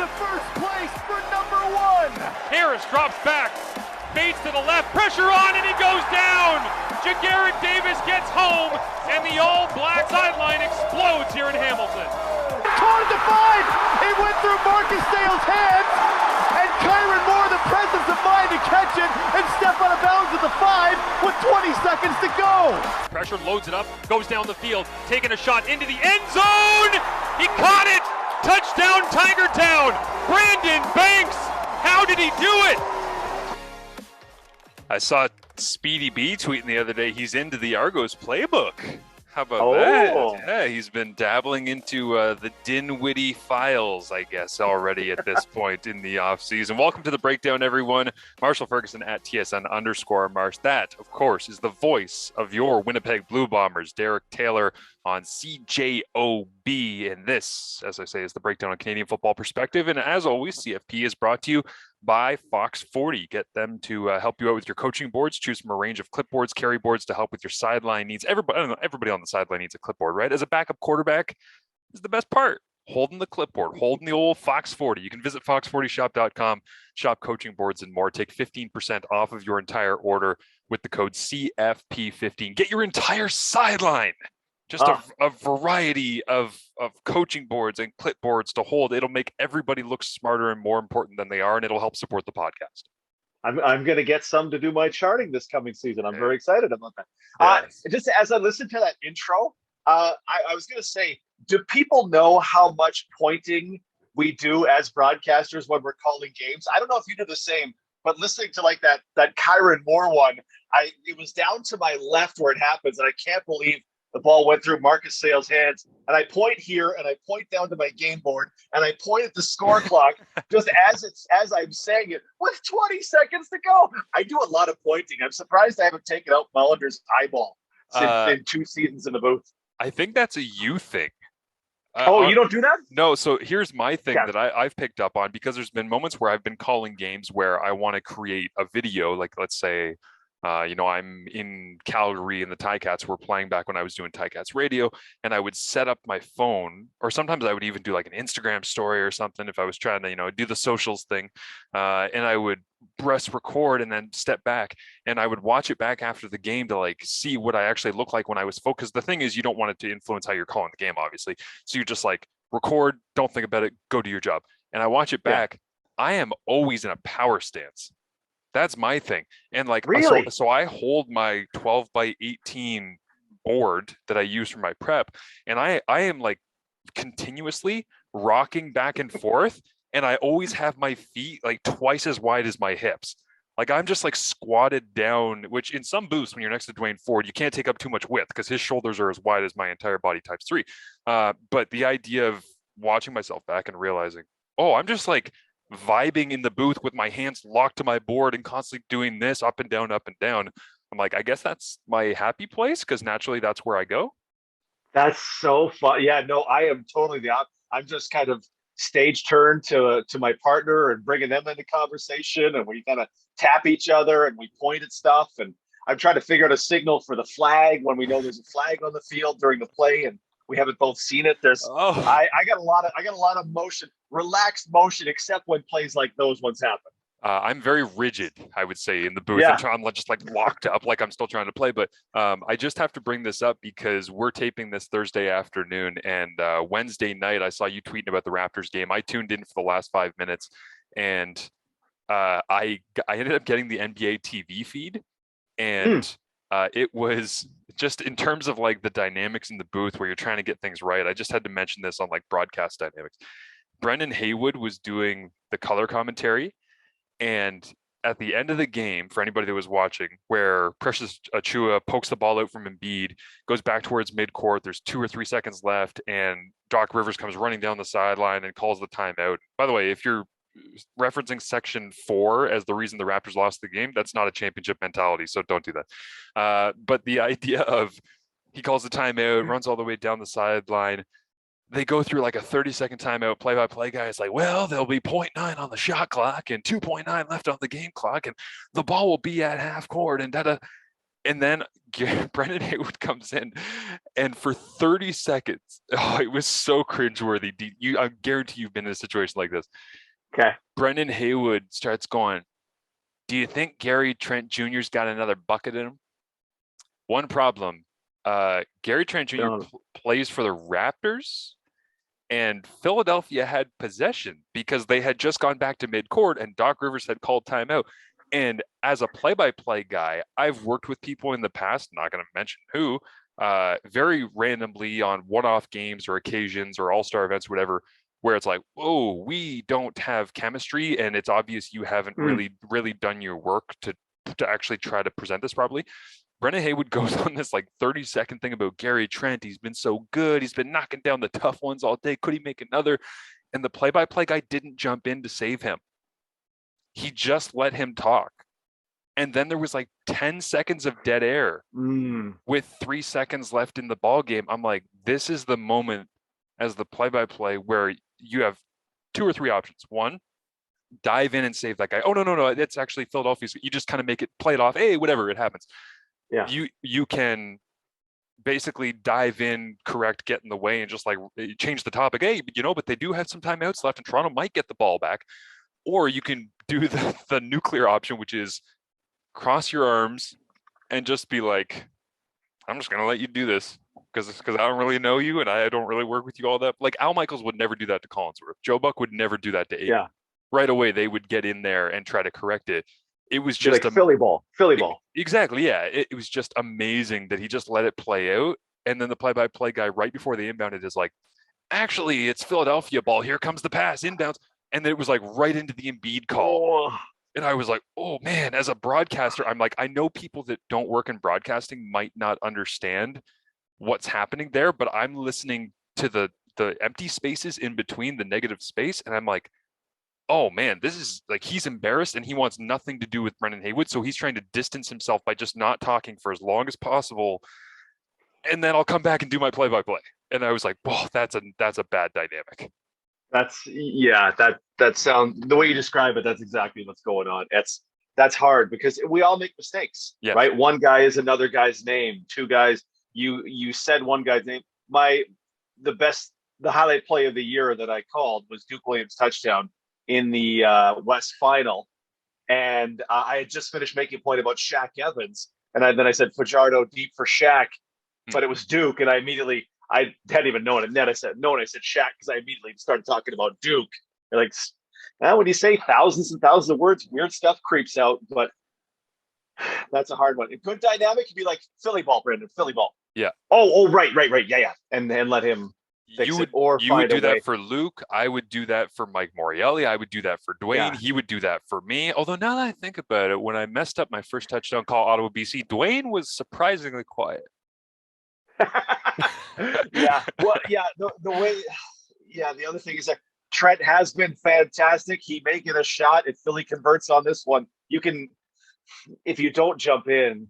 the first place for number 1. Harris drops back, fades to the left, pressure on, and he goes down. Jagarrett Davis gets home, and the all-black sideline explodes here in Hamilton. Toward the 5, it went through Marcus Dale's hands, and Kyron Moore, the presence of mind to catch it and step out of bounds at the 5 with 20 seconds to go. Pressure loads it up, goes down the field, taking a shot into the end zone. He caught it. Touchdown, Tiger Town. Brandon Banks. How did he do it? I saw Speedy B tweeting the other day he's into the Argos playbook. How about that? Yeah, he's been dabbling into the Dinwiddie files, I guess, already at this point in the offseason. Welcome to the breakdown, everyone. Marshall Ferguson at TSN_Marsh. That, of course, is the voice of your Winnipeg Blue Bombers, Derek Taylor on CJOB. And this, as I say, is the breakdown on Canadian football perspective. And as always, CFP is brought to you by Fox 40. Get them to help you out with your coaching boards. Choose from a range of clipboards, carry boards to help with your sideline needs. Everybody on the sideline needs a clipboard, right? As a backup quarterback is the best part. Holding the clipboard, holding the old Fox 40. You can visit fox40shop.com, shop coaching boards and more. Take 15% off of your entire order with the code CFP15. Get your entire sideline. Just a variety of coaching boards and clipboards to hold. It'll make everybody look smarter and more important than they are, and it'll help support the podcast. I'm going to get some to do my charting this coming season. I'm very excited about that. Yes. Just as I listened to that intro, I was going to say, do people know how much pointing we do as broadcasters when we're calling games? I don't know if you do the same, but listening to like that Kyron Moore one, it was down to my left where it happens, and I can't believe the ball went through Marcus Sale's hands, and I point here and I point down to my game board and I point at the score clock just as I'm saying it with 20 seconds to go. I do a lot of pointing. I'm surprised I haven't taken out Mullender's eyeball in 2 seasons in the booth. I think that's a you thing. You don't do that? No. So here's my thing that I've picked up on, because there's been moments where I've been calling games where I want to create a video, like let's say, I'm in Calgary and the Ticats were playing back when I was doing Ticats radio, and I would set up my phone, or sometimes I would even do like an Instagram story or something if I was trying to, do the socials thing. And I would press record and then step back, and I would watch it back after the game to like see what I actually look like when I was focused. The thing is, you don't want it to influence how you're calling the game, obviously. So you just like record, don't think about it, go do your job. And I watch it back. Yeah. I am always in a power stance. That's my thing. And like, really? So I hold my 12 by 18 board that I use for my prep, and I am like continuously rocking back and forth. And I always have my feet like twice as wide as my hips. Like I'm just like squatted down, which in some booths, when you're next to Dwayne Ford, you can't take up too much width because his shoulders are as wide as my entire body times 3. But the idea of watching myself back and realizing, I'm just like vibing in the booth with my hands locked to my board and constantly doing this up and down, up and down. I'm like, I guess that's my happy place, because naturally that's where I go. That's so fun. Yeah, no, I am totally the opposite. I'm just kind of stage turn to my partner and bringing them into conversation, and we kind of tap each other and we point at stuff, and I'm trying to figure out a signal for the flag when we know there's a flag on the field during the play and we haven't both seen it. I got a lot of motion, relaxed motion, except when plays like those ones happen. I'm very rigid, I would say, in the booth. Yeah. I'm just like locked up, like I'm still trying to play. But I just have to bring this up because we're taping this Thursday afternoon, and Wednesday night I saw you tweeting about the Raptors game. I tuned in for the last 5 minutes, and I ended up getting the NBA TV feed, and it was just in terms of like the dynamics in the booth where you're trying to get things right. I just had to mention this on like broadcast dynamics. Brendan Haywood was doing the color commentary, and at the end of the game, for anybody that was watching, where Precious Achiuwa pokes the ball out from Embiid, goes back towards midcourt, there's 2 or 3 seconds left, and Doc Rivers comes running down the sideline and calls the timeout. By the way, if you're referencing section 4 as the reason the Raptors lost the game, that's not a championship mentality, so don't do that. But the idea of he calls the timeout, runs all the way down the sideline, they go through like a 30-second timeout, play-by-play guy is like, well, there'll be 0.9 on the shot clock and 2.9 left on the game clock, and the ball will be at half court, and da-da. And then Brendan Haywood comes in, and for 30 seconds, it was so cringeworthy. I guarantee you've been in a situation like this. Okay. Brendan Haywood starts going, "Do you think Gary Trent Jr.'s got another bucket in him?" One problem, Gary Trent Jr. Plays for the Raptors, and Philadelphia had possession because they had just gone back to midcourt, and Doc Rivers had called timeout. And as a play-by-play guy, I've worked with people in the past, not going to mention who, very randomly on one-off games or occasions or all-star events, or whatever, where it's like, "Whoa, we don't have chemistry, and it's obvious you haven't really done your work to actually try to present this properly." Brendan Haywood goes on this like 30-second thing about Gary Trent. He's been so good. He's been knocking down the tough ones all day. Could he make another? And the play-by-play guy didn't jump in to save him. He just let him talk. And then there was like 10 seconds of dead air with 3 seconds left in the ball game. I'm like, this is the moment as the play-by-play where you have 2 or 3 options. One, dive in and save that guy. Oh, no. It's actually Philadelphia's. You just kind of make it, play it off. Hey, whatever, it happens. Yeah. You can basically dive in, correct, get in the way, and just like change the topic. Hey, but they do have some timeouts left, and Toronto might get the ball back. Or you can do the nuclear option, which is cross your arms and just be like, "I'm just going to let you do this because I don't really know you and I don't really work with you all that." Like Al Michaels would never do that to Collinsworth. Joe Buck would never do that to Aiden. Yeah. Right away, they would get in there and try to correct it. It was just like Philly ball. Exactly. Yeah. It was just amazing that he just let it play out. And then the play-by-play guy right before they inbounded is like, "Actually, it's Philadelphia ball. Here comes the pass, inbounds." And then it was like right into the Embiid call. And I was like, oh man, as a broadcaster, I'm like, I know people that don't work in broadcasting might not understand what's happening there, but I'm listening to the empty spaces in between the negative space. And I'm like, oh man, this is like, he's embarrassed and he wants nothing to do with Brendan Haywood. So he's trying to distance himself by just not talking for as long as possible. And then I'll come back and do my play-by-play. And I was like, whoa, that's a bad dynamic. That sounds, the way you describe it, that's exactly what's going on. That's hard because we all make mistakes, right? One guy is another guy's name. Two guys, you said one guy's name. The highlight play of the year that I called was Duke Williams' touchdown in the West Final. And I had just finished making a point about Shaq Evans. And then I said Fajardo deep for Shaq, but it was Duke. And I hadn't even known it. And then I said Shaq because I immediately started talking about Duke. They're like, when you say thousands and thousands of words, weird stuff creeps out. But that's a hard one. A good dynamic could be like Philly ball, Brendan, Philly ball. Yeah. Oh, right. Yeah. And then let him fix you it would, or you find would do a way. that for Luke. I would do that for Mike Morielli. I would do that for Dwayne. Yeah. He would do that for me. Although now that I think about it, when I messed up my first touchdown call, Ottawa, BC, Dwayne was surprisingly quiet. Yeah. Well, yeah. The other thing is that Trent has been fantastic. He may get a shot if Philly converts on this one. You can, if you don't jump in,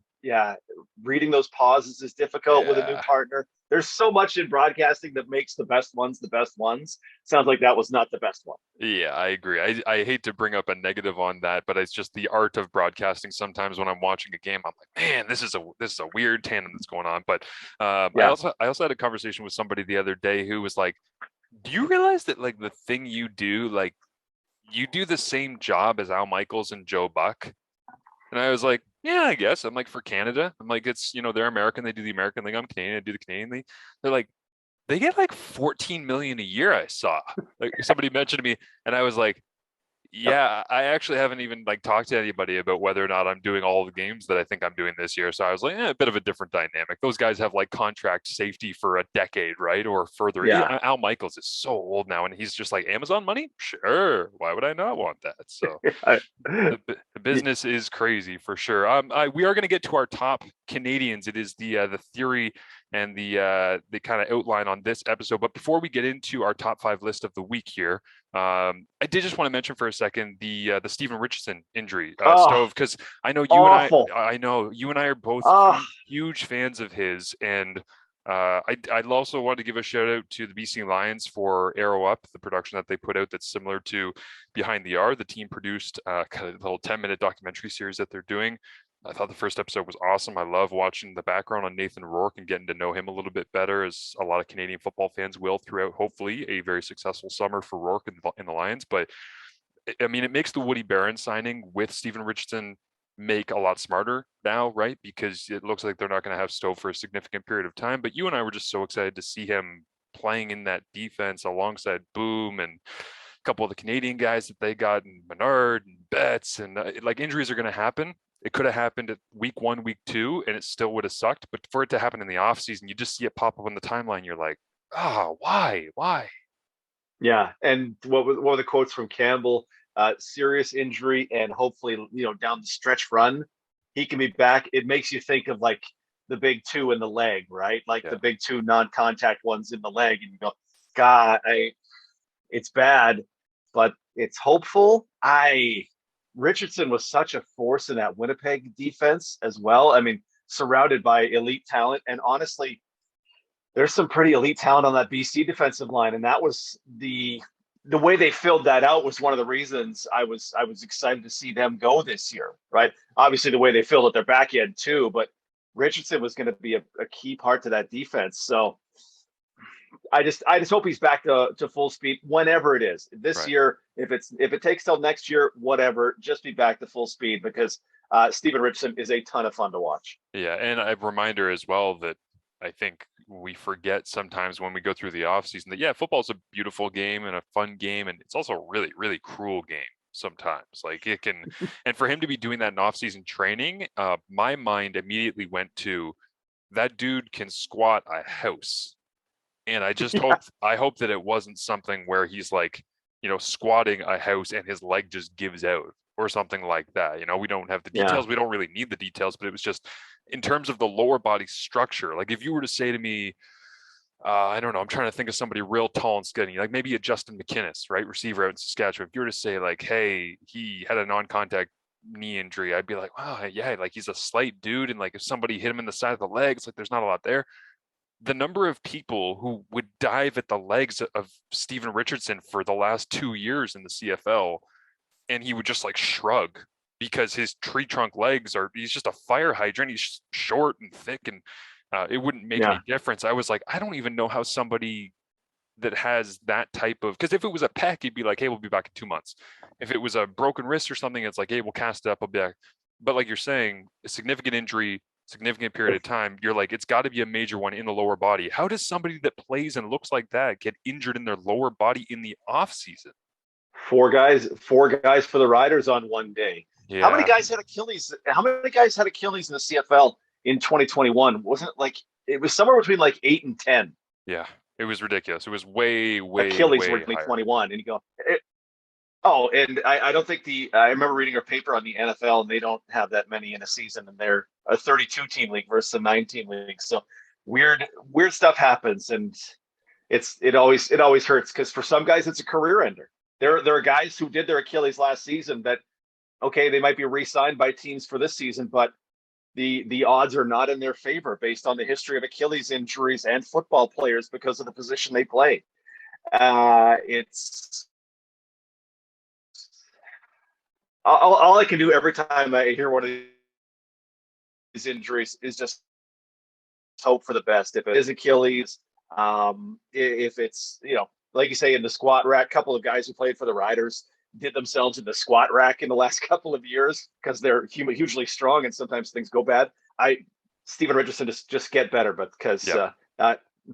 reading those pauses is difficult with a new partner. There's so much in broadcasting that makes the best ones the best ones. Sounds like that was not the best one. Yeah, I agree. I hate to bring up a negative on that, but it's just the art of broadcasting. Sometimes when I'm watching a game, I'm like, man, this is a weird tandem that's going on. But I also had a conversation with somebody the other day who was like, do you realize that like the thing you do, like you do the same job as Al Michaels and Joe Buck? And I was like, yeah, I guess. I'm like, for Canada, I'm like, it's, they're American. They do the American thing. I'm Canadian. I do the Canadian thing. They're like, they get like 14 million a year. I saw like somebody mentioned to me, and I was like, yeah, I actually haven't even like talked to anybody about whether or not I'm doing all the games that I think I'm doing this year. So I was like, a bit of a different dynamic. Those guys have like contract safety for a decade, right? Or further. Yeah. Al Michaels is so old now, and he's just like, Amazon money? Sure. Why would I not want that? So the business is crazy for sure. We are going to get to our top Canadians. It is the theory and the kind of outline on this episode. But before we get into our top 5 list of the week here, I did just want to mention for a second the Stephen Richardson injury, Stove, because I know you and I are both huge fans of his, and I'd also want to give a shout out to the BC Lions for Arrow Up, the production that they put out that's similar to Behind the R. The team produced a little 10-minute documentary series that they're doing. I thought the first episode was awesome. I love watching the background on Nathan Rourke and getting to know him a little bit better, as a lot of Canadian football fans will throughout, hopefully, a very successful summer for Rourke in the Lions. But I mean, it makes the Woody Barron signing with Stephen Richardson make a lot smarter now, right? Because it looks like they're not going to have Stowe for a significant period of time. But you and I were just so excited to see him playing in that defense alongside Boom and a couple of the Canadian guys that they got, and Menard and Betts, and like, injuries are going to happen. It could have happened at week 1, week 2, and it still would have sucked. But for it to happen in the offseason, you just see it pop up on the timeline. You're like, why? Yeah, and what were the quotes from Campbell? Serious injury, and hopefully, down the stretch run, he can be back. It makes you think of like the big two in the leg, right? Like the big two non-contact ones in the leg, and you go, God, it's bad, but it's hopeful. Richardson was such a force in that Winnipeg defense as well. I mean, surrounded by elite talent, and honestly, there's some pretty elite talent on that BC defensive line, and that was the way they filled that out was one of the reasons I was excited to see them go this year, right? Obviously, the way they filled out their back end too, but Richardson was going to be a key part to that defense. So I just hope he's back to full speed whenever it is this year. If it takes till next year, whatever, just be back to full speed, because Stephen Richardson is a ton of fun to watch. Yeah, and a reminder as well that I think we forget sometimes when we go through the offseason that, football is a beautiful game and a fun game, and it's also a really, really cruel game sometimes. Like, it can, and for him to be doing that in offseason training, my mind immediately went to, that dude can squat a house. And I just hope that it wasn't something where he's like, squatting a house and his leg just gives out or something like that. We don't have the details. We don't really need the details, but it was just in terms of the lower body structure. Like, if you were to say to me, I don't know, I'm trying to think of somebody real tall and skinny, like maybe a Justin McInnes, right? Receiver out in Saskatchewan. If you were to say like, hey, he had a non-contact knee injury, I'd be like, wow, yeah, like he's a slight dude. And like, if somebody hit him in the side of the leg, it's like, there's not a lot there. The number of people who would dive at the legs of Stephen Richardson for the last 2 years in the CFL, and he would just like shrug because his tree trunk legs he's just a fire hydrant. He's short and thick, and it wouldn't make any difference. I was like, I don't even know how somebody that has that type of, because if it was a pec, he'd be like, hey, we'll be back in 2 months. If it was a broken wrist or something, it's like, hey, we'll cast it up, I'll be back. But like you're saying, a significant injury, significant period of time, you're like, it's got to be a major one in the lower body. How does somebody that plays and looks like that get injured in their lower body in the off season? Four guys for the Riders on one day. Yeah. How many guys had Achilles in the CFL in 2021? Wasn't it like, it was somewhere between like 8 and 10? Yeah, it was ridiculous. It was way Achilles way were 2021, and you go, and I don't think I remember reading a paper on the NFL, and they don't have that many in a season, and they're a 32-team league versus a 9-team league. So weird stuff happens, and it always hurts, because for some guys it's a career ender. There are guys who did their Achilles last season that, okay, they might be re-signed by teams for this season, but the odds are not in their favor based on the history of Achilles injuries and football players because of the position they play. It's all I can do every time I hear one of these injuries is just hope for the best. If it is Achilles, if it's, like you say, in the squat rack, a couple of guys who played for the Riders did themselves in the squat rack in the last couple of years because they're hugely strong, and sometimes things go bad. Stephen Richardson just get better, but because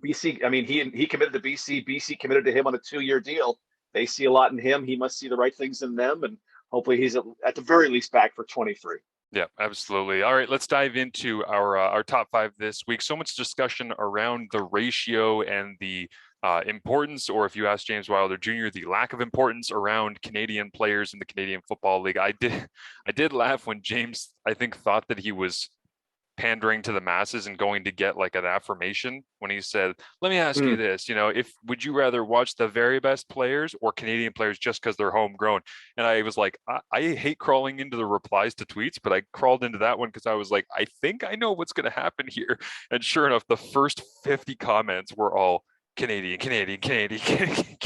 BC, I mean, he committed to BC. BC committed to him on a 2-year deal. They see a lot in him. He must see the right things in them, and hopefully he's at the very least back for 23. Yeah, absolutely. All right, let's dive into our top 5 this week. So much discussion around the ratio and the importance, or if you ask James Wilder Jr., the lack of importance around Canadian players in the Canadian Football League. I did laugh when James, I think, thought that he was pandering to the masses and going to get like an affirmation when he said, let me ask you this, would you rather watch the very best players or Canadian players just because they're homegrown? And I was like, I hate crawling into the replies to tweets, but I crawled into that one because I was like, I think I know what's going to happen here. And sure enough, the first 50 comments were all, Canadian,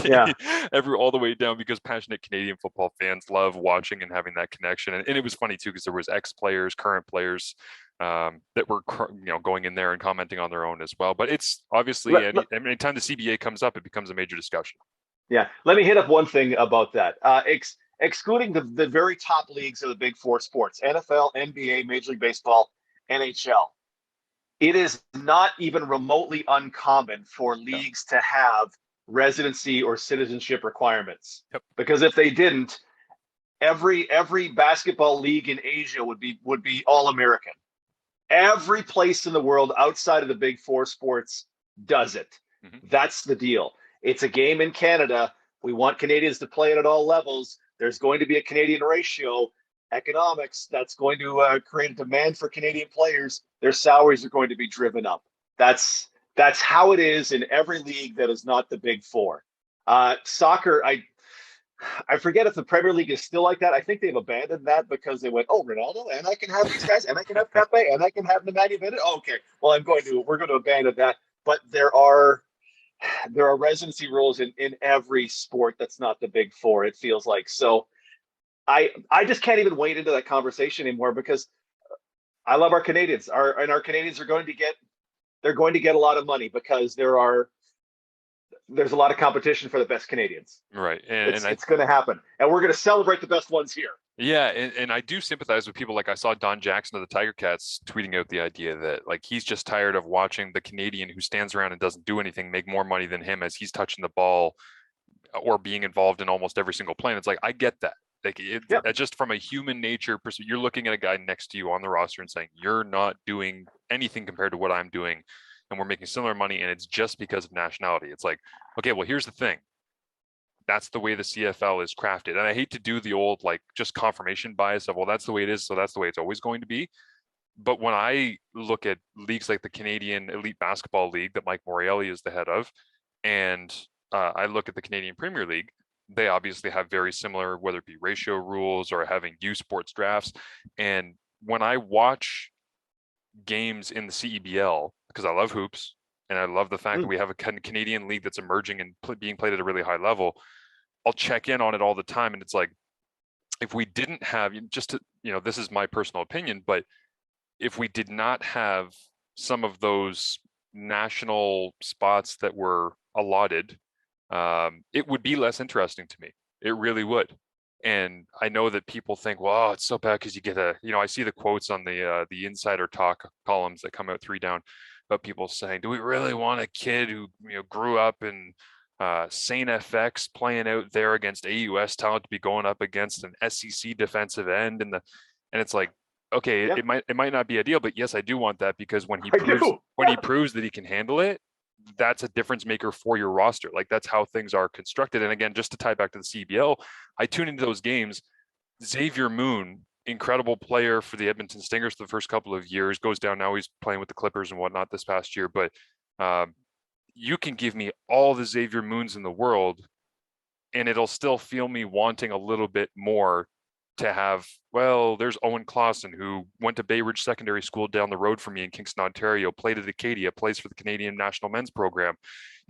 Yeah. all the way down, because passionate Canadian football fans love watching and having that connection. And it was funny too, because there was ex-players, current players that were going in there and commenting on their own as well. But it's obviously anytime the CBA comes up, it becomes a major discussion. Yeah. Let me hit up one thing about that. Excluding the very top leagues of the big four sports, NFL, NBA, Major League Baseball, NHL, it is not even remotely uncommon for leagues to have residency or citizenship requirements. Yep. Because if they didn't, every basketball league in Asia would be all American. Every place in the world outside of the big four sports does it. Mm-hmm. That's the deal. It's a game in Canada. We want Canadians to play it at all levels. There's going to be a Canadian ratio. Economics, that's going to create a demand for Canadian players. Their salaries are going to be driven up. That's how it is in every league that is not the big four. Soccer, I forget if the Premier League is still like that. I think they've abandoned that because they went, oh, Ronaldo, and I can have these guys, and I can have Pepe, and I can have Nemanja Vidic. Oh, okay, well, we're going to abandon that. But there are residency rules in every sport that's not the big four, it feels like. So I just can't even wade into that conversation anymore, because I love our Canadians. Our Canadians are going to get a lot of money, because there's a lot of competition for the best Canadians. Right. It's going to happen. And we're going to celebrate the best ones here. Yeah, and I do sympathize with people. Like, I saw Don Jackson of the Tiger Cats tweeting out the idea that, like, he's just tired of watching the Canadian who stands around and doesn't do anything make more money than him as he's touching the ball or being involved in almost every single play. And it's like, I get that. Like, just from a human nature perspective, you're looking at a guy next to you on the roster and saying, you're not doing anything compared to what I'm doing, and we're making similar money, and it's just because of nationality. It's like, okay, well, here's the thing. That's the way the CFL is crafted. And I hate to do the old, like, just confirmation bias of, well, that's the way it is, so that's the way it's always going to be. But when I look at leagues like the Canadian Elite Basketball League that Mike Morreale is the head of, and I look at the Canadian Premier League, they obviously have very similar, whether it be ratio rules or having U Sports drafts. And when I watch games in the CEBL, because I love hoops and I love the fact that we have a Canadian league that's emerging and being played at a really high level, I'll check in on it all the time. And it's like, if we didn't have, just to, this is my personal opinion, but if we did not have some of those national spots that were allotted, it would be less interesting to me. It really would. And I know that people think, well, it's so bad because you get I see the quotes on the Insider Talk columns that come out 3 down about people saying, do we really want a kid who grew up in St. FX playing out there against AUS talent to be going up against an SEC defensive end? And it's like, okay, it might not be ideal, but yes, I do want that, because when he proves that he can handle it, that's a difference maker for your roster. Like, that's how things are constructed. And again, just to tie back to the CBL, I tune into those games. Xavier Moon, incredible player for the Edmonton Stingers for the first couple of years, goes down now. He's playing with the Clippers and whatnot this past year. But you can give me all the Xavier Moons in the world, and it'll still feel me wanting a little bit more to have, well, there's Owen Claussen, who went to Bay Ridge Secondary School down the road from me in Kingston, Ontario, played at Acadia, plays for the Canadian National Men's Program.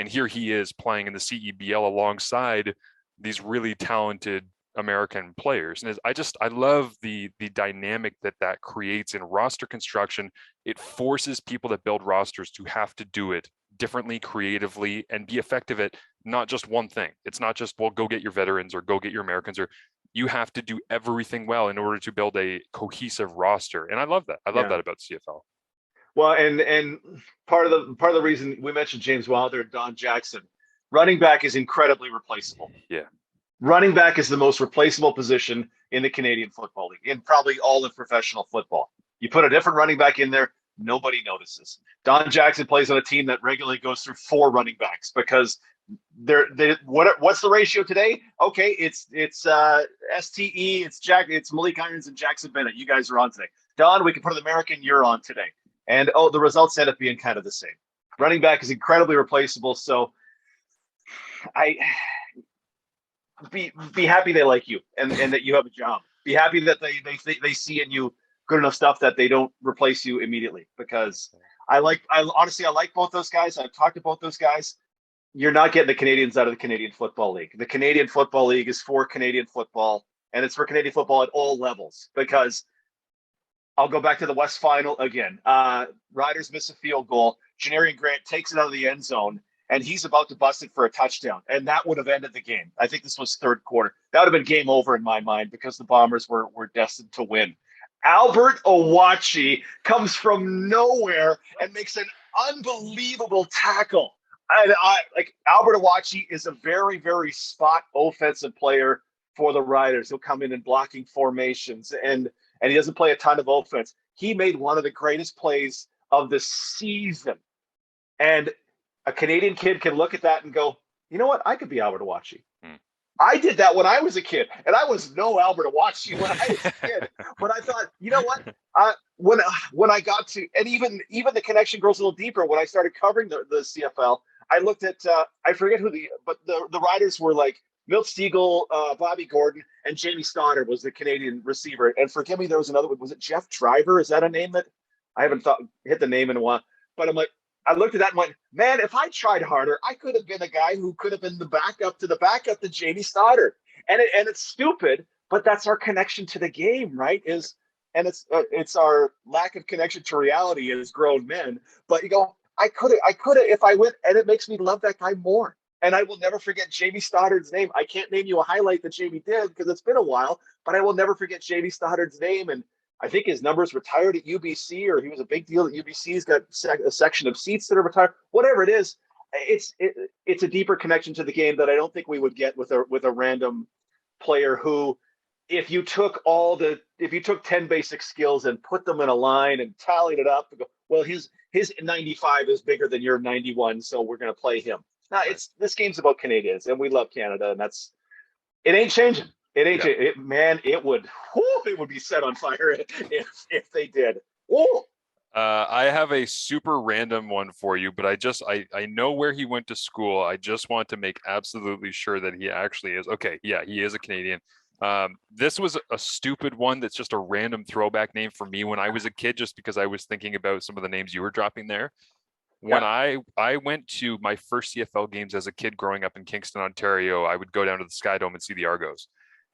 And here he is playing in the CEBL alongside these really talented American players. And I love the dynamic that creates in roster construction. It forces people that build rosters to have to do it differently, creatively, and be effective at not just one thing. It's not just, well, go get your veterans or go get your Americans, or you have to do everything well in order to build a cohesive roster. And I love that. I love that about CFL. Well, and part of the reason we mentioned James Wilder and Don Jackson, running back is incredibly replaceable. Yeah. Running back is the most replaceable position in the Canadian Football League, in probably all of professional football. You put a different running back in there, nobody notices. Don Jackson plays on a team that regularly goes through 4 running backs, because what's the ratio today? Okay, it's STE, it's Malik Irons and Jackson Bennett. You guys are on today. Don, we can put an American, you're on today. And the results end up being kind of the same. Running back is incredibly replaceable. So be happy they like you and that you have a job. Be happy that they see in you good enough stuff that they don't replace you immediately, because I honestly like both those guys. I've talked to both those guys. you're not getting the Canadians out of the Canadian Football League. The Canadian Football League is for Canadian football, and it's for Canadian football at all levels. Because I'll go back to the West Final again. Riders miss a field goal. Janarian Grant takes it out of the end zone, and he's about to bust it for a touchdown, and that would have ended the game. I think this was third quarter. That would have been game over in my mind because the Bombers were destined to win. Albert Awachi comes from nowhere and makes an unbelievable tackle. Albert Awachi is a very, very spot offensive player for the Riders. He'll come in blocking formations, and he doesn't play a ton of offense. He made one of the greatest plays of the season. And a Canadian kid can look at that and go, you know what? I could be Albert Awachi. I did that when I was a kid, and I was no Albert Awachi when I was a kid. But I thought, you know what? When I got to, and even the connection goes a little deeper. When I started covering the CFL, I looked at I forget who the Riders were like. Milt Stegall, Bobby Gordon, and Jamie Stoddard was the Canadian receiver. And forgive me, there was another one. Was it Jeff Driver? Is that a name that I haven't hit the name in a while? But I'm like, I looked at that and went, man, if I tried harder, I could have been a guy who could have been the backup to Jamie Stoddard. And it's stupid, but that's our connection to the game, right? It's our lack of connection to reality as grown men. But you go, I could have if I went, and it makes me love that guy more. And I will never forget Jamie Stoddard's name. I can't name you a highlight that Jamie did because it's been a while, but I will never forget Jamie Stoddard's name. And I think his number's retired at UBC, or he was a big deal at UBC. He's got a section of seats that are retired. Whatever it is, it's a deeper connection to the game that I don't think we would get with a random player who, if you took 10 basic skills and put them in a line and tallied it up and go, well, his 95 is bigger than your 91, so we're going to play him. Now, this game's about Canadians, and we love Canada, and it ain't changing. It ain't changing. Man, it would be set on fire if they did. Woo! I have a super random one for you, but I know where he went to school. I just want to make absolutely sure that he actually is. Okay, yeah, he is a Canadian. This was a stupid one that's just a random throwback name for me when I was a kid, just because I was thinking about some of the names you were dropping there. When I went to my first CFL games as a kid growing up in Kingston, Ontario, I would go down to the Sky Dome and see the Argos.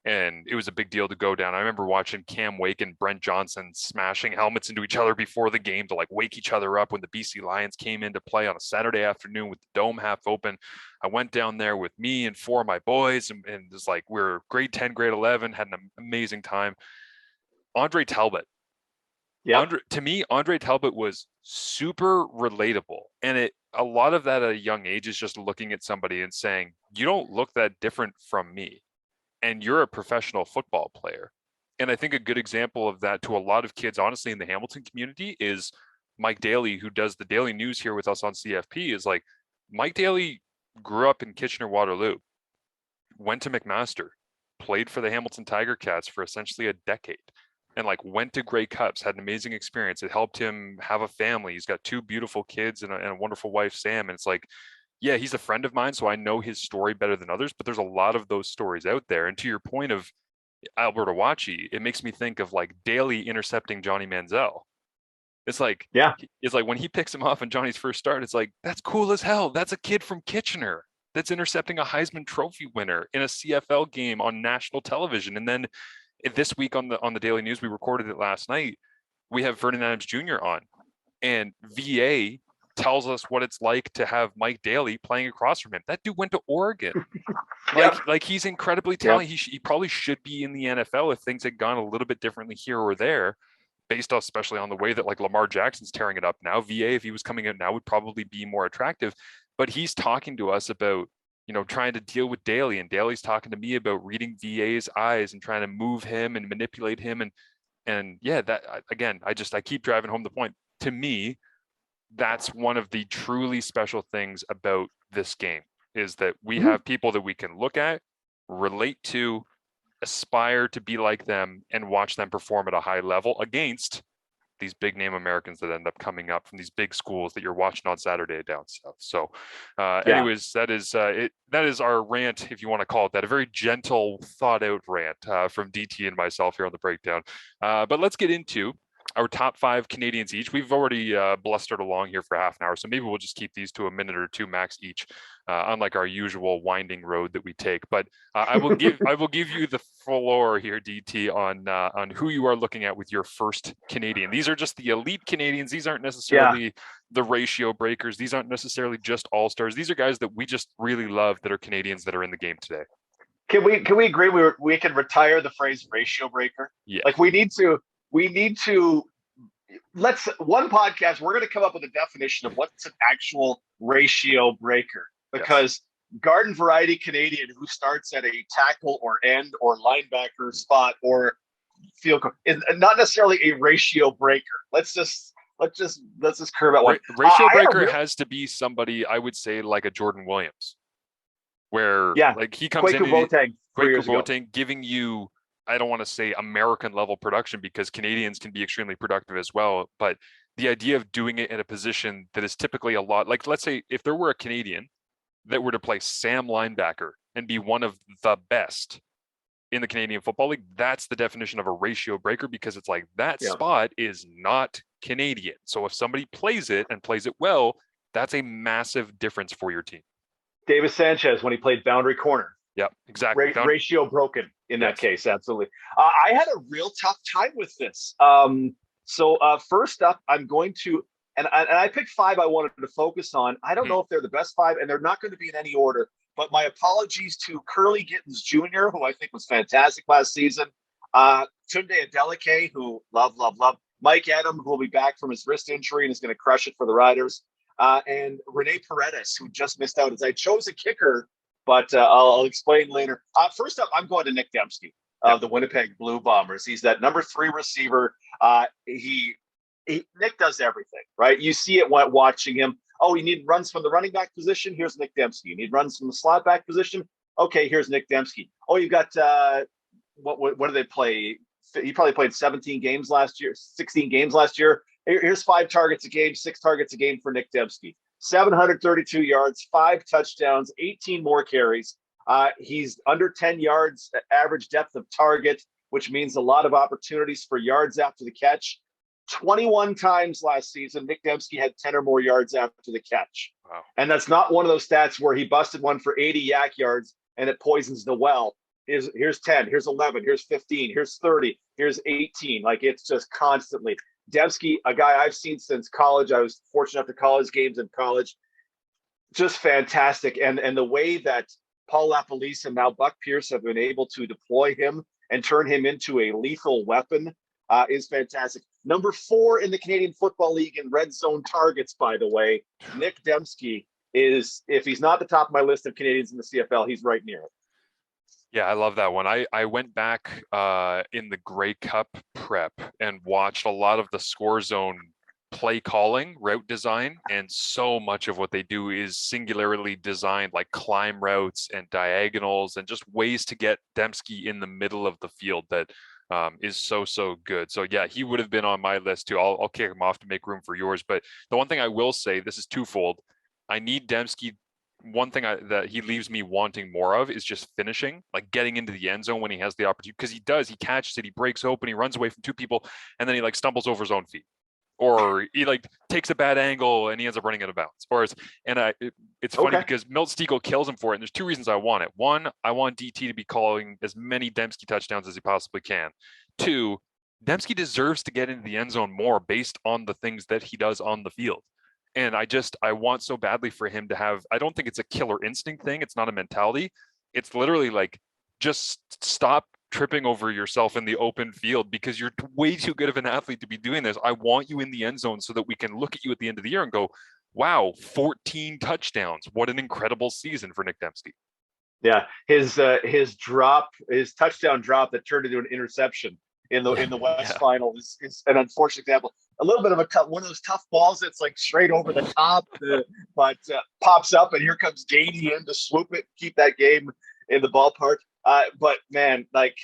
And it was a big deal to go down. I remember watching Cam Wake and Brent Johnson smashing helmets into each other before the game to like wake each other up when the BC Lions came into play on a Saturday afternoon with the dome half open. I went down there with me and 4 of my boys, and it was like we're grade 10, grade 11, had an amazing time. Andre Talbot. Yeah. To me, Andre Talbot was super relatable. And a lot of that at a young age is just looking at somebody and saying, you don't look that different from me. And you're a professional football player. And I think a good example of that to a lot of kids, honestly, in the Hamilton community is Mike Daly, who does the Daily News here with us on CFP, is like, Mike Daly grew up in Kitchener-Waterloo, went to McMaster, played for the Hamilton Tiger Cats for essentially a decade. And like went to Grey Cups, had an amazing experience. It helped him have a family. He's got 2 beautiful kids and a wonderful wife, Sam. And it's like, yeah, he's a friend of mine, so I know his story better than others, but there's a lot of those stories out there. And to your point of Albert Awachi, it makes me think of like Daly intercepting Johnny Manziel. It's like, it's like when he picks him off on Johnny's first start, it's like, that's cool as hell. That's a kid from Kitchener that's intercepting a Heisman Trophy winner in a CFL game on national television. And then this week on the Daily News, we recorded it last night, we have Vernon Adams Jr. on, and VA tells us what it's like to have Mike Daly playing across from him. That dude went to Oregon. Like he's incredibly talented. He probably should be in the NFL if things had gone a little bit differently here or there, based especially on the way that like Lamar Jackson's tearing it up now. VA, if he was coming out now, would probably be more attractive. But he's talking to us about, you know, trying to deal with Daly, and Daly's talking to me about reading VA's eyes and trying to move him and manipulate him. And yeah, that again, I keep driving home the point. To me, that's one of the truly special things about this game, is that we have people that we can look at, relate to, aspire to be like them, and watch them perform at a high level against these big name Americans that end up coming up from these big schools that you're watching on Saturday down south. So anyways, that is our rant, if you want to call it that, a very gentle, thought out rant from DT and myself here on the breakdown. But let's get into our top 5 Canadians each. We've already blustered along here for half an hour, so maybe we'll just keep these to a minute or two max each, unlike our usual winding road that we take. But I will give you the floor here, DT, on who you are looking at with your first Canadian. These are just the elite Canadians. These aren't necessarily the ratio breakers. These aren't necessarily just all-stars. These are guys that we just really love that are Canadians that are in the game today. Can we agree we can retire the phrase ratio breaker? Yeah. Like we need to let's one podcast, we're going to come up with a definition of what's an actual ratio breaker, because garden variety Canadian who starts at a tackle or end or linebacker spot or field goal is not necessarily a ratio breaker. Let's just curve that one. Ratio breaker has to be somebody, I would say, like a Jordan Williams, where like he comes in Boateng, giving you, I don't want to say American level production because Canadians can be extremely productive as well, but the idea of doing it in a position that is typically a lot, like let's say if there were a Canadian that were to play Sam linebacker and be one of the best in the Canadian Football League, that's the definition of a ratio breaker, because it's like that spot is not Canadian. So if somebody plays it and plays it well, that's a massive difference for your team. Davis Sanchez, when he played boundary corner. Yeah, exactly. Ratio broken in that case. Absolutely. I had a real tough time with this. So first up, I'm going to, and I picked 5 I wanted to focus on. I don't know if they're the best 5, and they're not going to be in any order, but my apologies to Curly Gittins Jr., who I think was fantastic last season. Tunde Adeleke, who love. Mike Adam, who will be back from his wrist injury and is going to crush it for the Riders. And Rene Paradis, who just missed out, as I chose a kicker, but I'll explain later. First up, I'm going to Nick Dempsky of the Winnipeg Blue Bombers. He's that number 3 receiver. Nick does everything, right? You see it watching him. Oh, you need runs from the running back position? Here's Nick Dempsky. You need runs from the slot back position? Okay, here's Nick Dempsky. Oh, you've got, what do they play? He probably played 17 games last year, 16 games last year. Here's 5 targets a game, 6 targets a game for Nick Dempsky. 732 yards, 5 touchdowns, 18 more carries. He's under 10 yards average depth of target, which means a lot of opportunities for yards after the catch. 21 times last season, Nick Dempsky had 10 or more yards after the catch. Wow. And that's not one of those stats where he busted one for 80 yak yards and it poisons the well. Here's 10, here's 11, here's 15, here's 30, here's 18. Like, it's just constantly. Dempsky, a guy I've seen since college. I was fortunate enough to call his games in college. Just fantastic. And the way that Paul LaPolice and now Buck Pierce have been able to deploy him and turn him into a lethal weapon is fantastic. Number 4 in the Canadian Football League in red zone targets, by the way. Nick Dempsky is, if he's not the top of my list of Canadians in the CFL, he's right near it. Yeah, I love that one. I went back in the Grey Cup prep and watched a lot of the score zone play calling, route design, and so much of what they do is singularly designed, like climb routes and diagonals and just ways to get Dempsky in the middle of the field that is so good. So yeah, he would have been on my list too. I'll kick him off to make room for yours. But the one thing I will say, this is twofold. I need Dempsky. One thing that he leaves me wanting more of is just finishing, like getting into the end zone when he has the opportunity, because he catches it, he breaks open, he runs away from 2 people, and then he like stumbles over his own feet, or he like takes a bad angle and he ends up running out of bounds. It's funny because Milt Stegall kills him for it, and there's 2 reasons I want it. 1, I want DT to be calling as many Dempsky touchdowns as he possibly can. 2, Dempsky deserves to get into the end zone more based on the things that he does on the field. And I want so badly for him to have, I don't think it's a killer instinct thing. It's not a mentality. It's literally like, just stop tripping over yourself in the open field because you're way too good of an athlete to be doing this. I want you in the end zone so that we can look at you at the end of the year and go, wow, 14 touchdowns. What an incredible season for Nick Dempsky. Yeah. His touchdown drop that turned into an interception in the West Final is an unfortunate example. A little bit of one of those tough balls that's like straight over the top, but pops up, and here comes Gady in to swoop it, keep that game in the ballpark. But man, like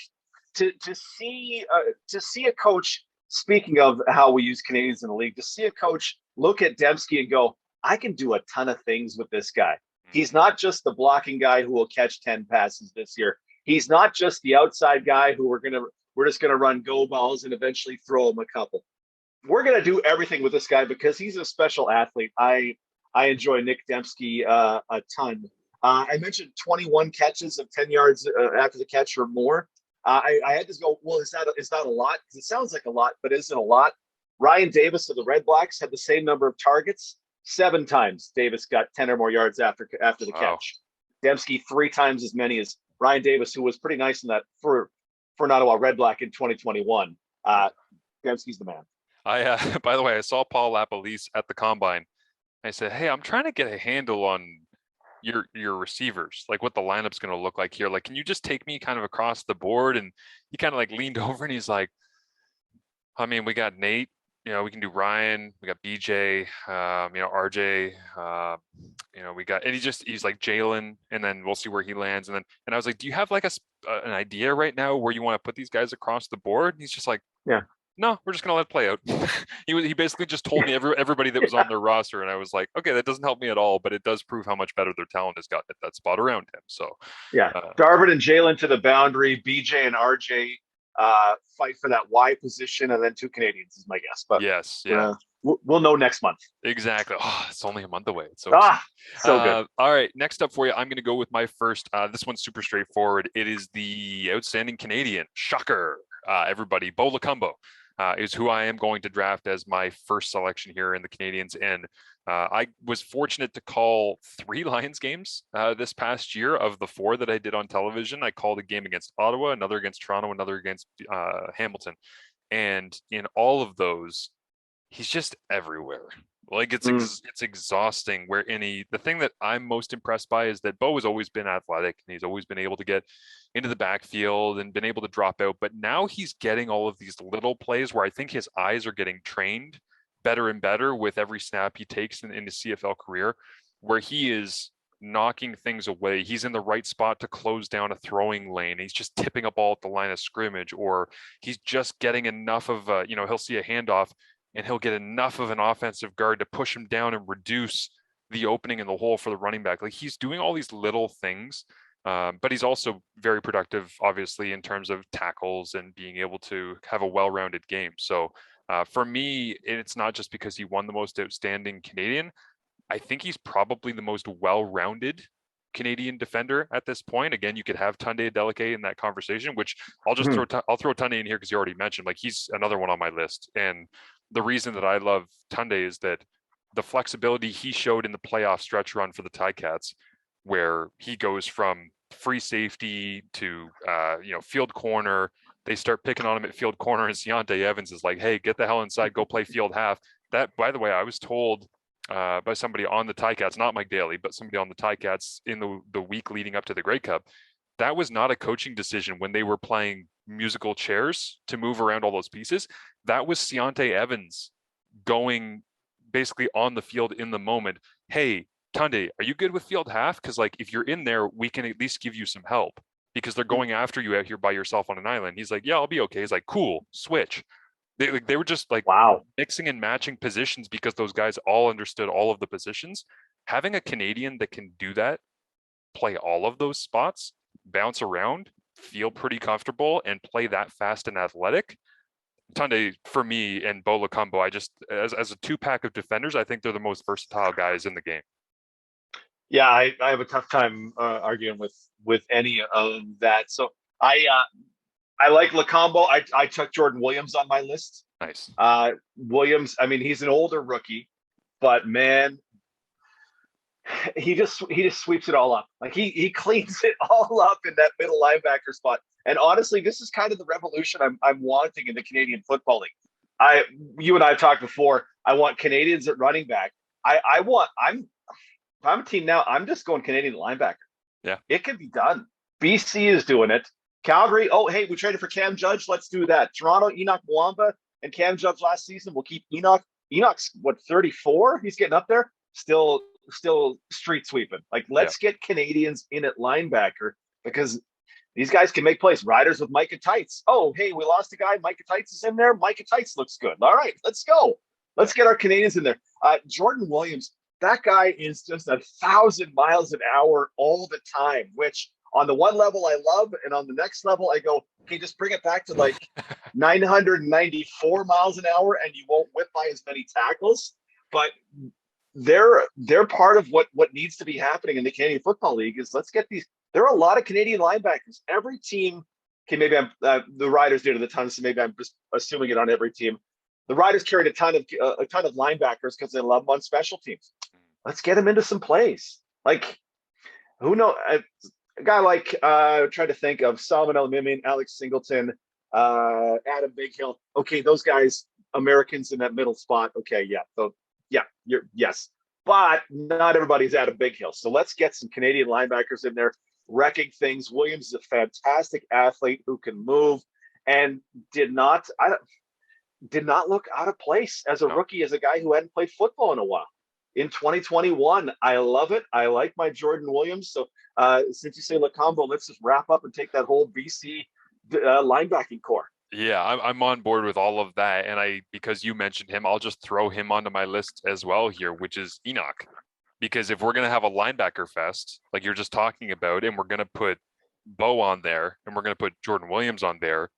to see a coach. Speaking of how we use Canadians in the league, to see a coach look at Dempsky and go, I can do a ton of things with this guy. He's not just the blocking guy who will catch 10 passes this year. He's not just the outside guy who we're just gonna run go balls and eventually throw him a couple. we're going to do everything with this guy because he's a special athlete. I enjoy Nick Dempsky a ton. I mentioned 21 catches of 10 yards after the catch or more. I had to go, well, is that a lot? Because it sounds like a lot, but isn't a lot. Ryan Davis of the Red Blacks had the same number of targets. 7 times Davis got 10 or more yards after the catch. Dempsky 3 times as many as Ryan Davis, who was pretty nice in that for an Ottawa Red Black in 2021. Dempsky's the man. By the way, I saw Paul Lapalisse at the combine. I said, hey, I'm trying to get a handle on your receivers, like what the lineup's going to look like here. Like, can you just take me kind of across the board? And he kind of like leaned over and he's like, I mean, we got Nate, we can do Ryan, we got BJ, RJ, we got, and he's like Jalen, and then we'll see where he lands. And I was like, do you have like an idea right now where you want to put these guys across the board? And he's just like, yeah. No, we're just gonna let it play out. He basically just told me everybody that was on their roster, and I was like, okay, that doesn't help me at all, but it does prove how much better their talent has gotten at that spot around him. So yeah, Darvin and Jalen to the boundary, BJ and RJ fight for that Y position, and then 2 Canadians is my guess. But yes, yeah, we'll know next month. Exactly. Oh, it's only a month away. It's so good. All right, next up for you, I'm going to go with my first. This one's super straightforward. It is the outstanding Canadian shocker. Everybody, Bo Lacombo. Is who I am going to draft as my first selection here in the Canadians. And I was fortunate to call 3 Lions games this past year of the 4 that I did on television. I called a game against Ottawa, another against Toronto, another against Hamilton. And in all of those, he's just everywhere. Like it's exhausting the thing that I'm most impressed by is that Bo has always been athletic and he's always been able to get into the backfield and been able to drop out. But now he's getting all of these little plays where I think his eyes are getting trained better and better with every snap he takes in his CFL career, where he is knocking things away. He's in the right spot to close down a throwing lane. He's just tipping a ball at the line of scrimmage, or he's just getting enough of he'll see a handoff and he'll get enough of an offensive guard to push him down and reduce the opening in the hole for the running back. Like he's doing all these little things, but he's also very productive, obviously, in terms of tackles and being able to have a well-rounded game. So for me, it's not just because he won the most outstanding Canadian. I think he's probably the most well-rounded Canadian defender at this point. Again, you could have Tunde Adeleke in that conversation, which I'll just I'll throw Tunde in here because you already mentioned, like he's another one on my list. And the reason that I love Tunde is that the flexibility he showed in the playoff stretch run for the Ticats, where he goes from free safety to field corner. They start picking on him at field corner, and Deontay Evans is like, hey, get the hell inside, go play field half. That, by the way, I was told by somebody on the Ticats, not Mike Daly, but somebody on the Ticats in the week leading up to the Grey Cup, that was not a coaching decision when they were playing musical chairs to move around all those pieces. That was Deontay Evans going basically on the field in the moment. Hey, Tunde, are you good with field half? Because like if you're in there, we can at least give you some help because they're going after you out here by yourself on an island. He's like, yeah, I'll be okay. He's like, cool, switch. They were just like mixing and matching positions because those guys all understood all of the positions. Having a Canadian that can do that, play all of those spots, bounce around, feel pretty comfortable, and play that fast and athletic. Tunde, for me, and Bo Lacombo, I just, as a 2-pack of defenders, I think they're the most versatile guys in the game. Yeah, I have a tough time arguing with any of that. So I like Lacombo. I took Jordan Williams on my list. Nice. Williams, I mean, he's an older rookie, but man, he just sweeps it all up. Like he cleans it all up in that middle linebacker spot. And honestly, this is kind of the revolution I'm wanting in the Canadian Football League. You and I have talked before. I want Canadians at running back. If I'm a team now, I'm just going Canadian linebacker. Yeah, it can be done. BC is doing it. Calgary, oh hey, we traded for Cam Judge. Let's do that. Toronto, Enoch Mwamba and Cam Judge last season. We'll keep Enoch. Enoch's what, 34? He's getting up there. Still street sweeping. Like let's get Canadians in at linebacker because these guys can make plays. Riders with Micah Tights. Oh, hey, we lost a guy. Micah Tights is in there. Micah Tights looks good. All right, let's go. Let's get our Canadians in there. Jordan Williams, that guy is just 1,000 miles an hour all the time, which on the one level I love, and on the next level I go, okay, just bring it back to like 994 miles an hour and you won't whip by as many tackles. But they're part of what needs to be happening in the Canadian Football League is let's get these. There are a lot of Canadian linebackers. Every team, okay, maybe the Riders did it a ton, so maybe I'm just assuming it on every team. The Riders carried a ton of linebackers because they love them on special teams. Let's get them into some plays. Like, who knows? A guy like trying to think of Salman El-Mimian, Alex Singleton, Adam Bighill. Okay, those guys, Americans in that middle spot. Okay, yeah. So yeah, yes. But not everybody's Adam Bighill. So let's get some Canadian linebackers in there wrecking things. Williams is a fantastic athlete who can move and did not look out of place as a rookie, as a guy who hadn't played football in a while. In 2021, I love it. I like my Jordan Williams. So since you say Lacombo, let's just wrap up and take that whole BC linebacking core. Yeah, I'm on board with all of that. And because you mentioned him, I'll just throw him onto my list as well here, which is Enoch. Because if we're going to have a linebacker fest, like you're just talking about, and we're going to put Bo on there, and we're going to put Jordan Williams on there,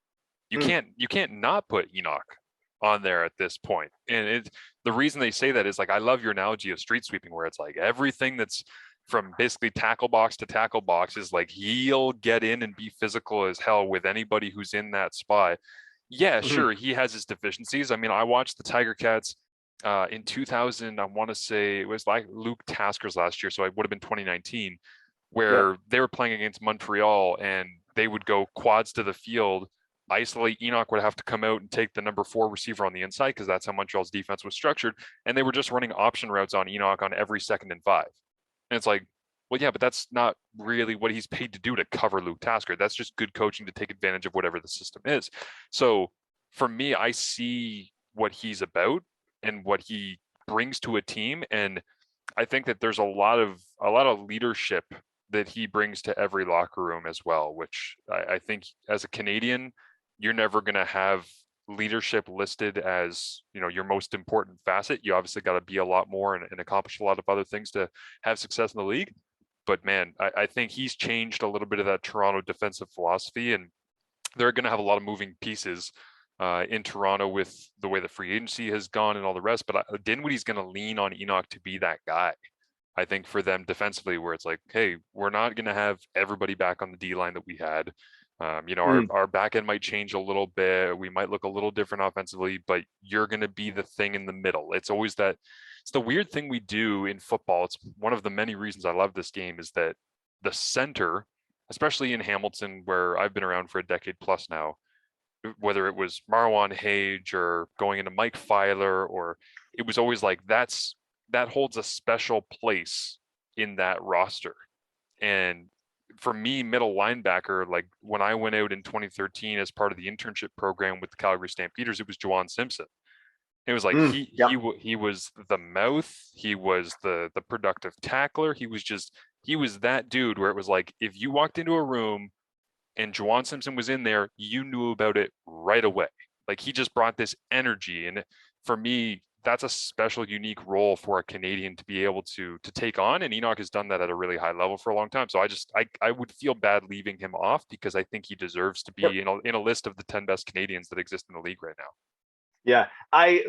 you can't not put Enoch on there at this point. And the reason they say that is, like, I love your analogy of street sweeping, where it's like everything that's from basically tackle box to tackle box is like he'll get in and be physical as hell with anybody who's in that spot. Yeah, sure, he has his deficiencies. I mean, I watched the Tiger Cats in 2000. I want to say it was like Luke Tasker's last year, so it would have been 2019, where they were playing against Montreal and they would go quads to the field, isolate. Enoch would have to come out and take the number 4 receiver on the inside because that's how Montreal's defense was structured, and they were just running option routes on Enoch on every 2nd and 5. And it's like, well, yeah, but that's not really what he's paid to do, to cover Luke Tasker. That's just good coaching to take advantage of whatever the system is. So for me, I see what he's about and what he brings to a team. And I think that there's a lot of leadership that he brings to every locker room as well, which I think as a Canadian, you're never going to have leadership listed as, you know, your most important facet. You obviously got to be a lot more and accomplish a lot of other things to have success in the league. But man, I think he's changed a little bit of that Toronto defensive philosophy, and they're going to have a lot of moving pieces in Toronto with the way the free agency has gone and all the rest. But Dinwiddie's going to lean on Enoch to be that guy, I think, for them defensively, where it's like, hey, we're not going to have everybody back on the D line that we had. Our back end might change a little bit. We might look a little different offensively, but you're going to be the thing in the middle. It's always that. It's the weird thing we do in football. It's one of the many reasons I love this game, is that the center, especially in Hamilton, where I've been around for a decade plus now, whether it was Marwan Hage or going into Mike Filer, or it was always like that holds a special place in that roster. And for me, middle linebacker, like when I went out in 2013 as part of the internship program with the Calgary Stampeders, it was Juwan Simpson. It was like he was the mouth, he was the productive tackler, he was that dude where it was like, if you walked into a room and Juwan Simpson was in there, you knew about it right away. Like, he just brought this energy, and for me, that's a special, unique role for a Canadian to be able to take on. And Enoch has done that at a really high level for a long time. So I would feel bad leaving him off, because I think he deserves to be in a list of the 10 best Canadians that exist in the league right now. Yeah. I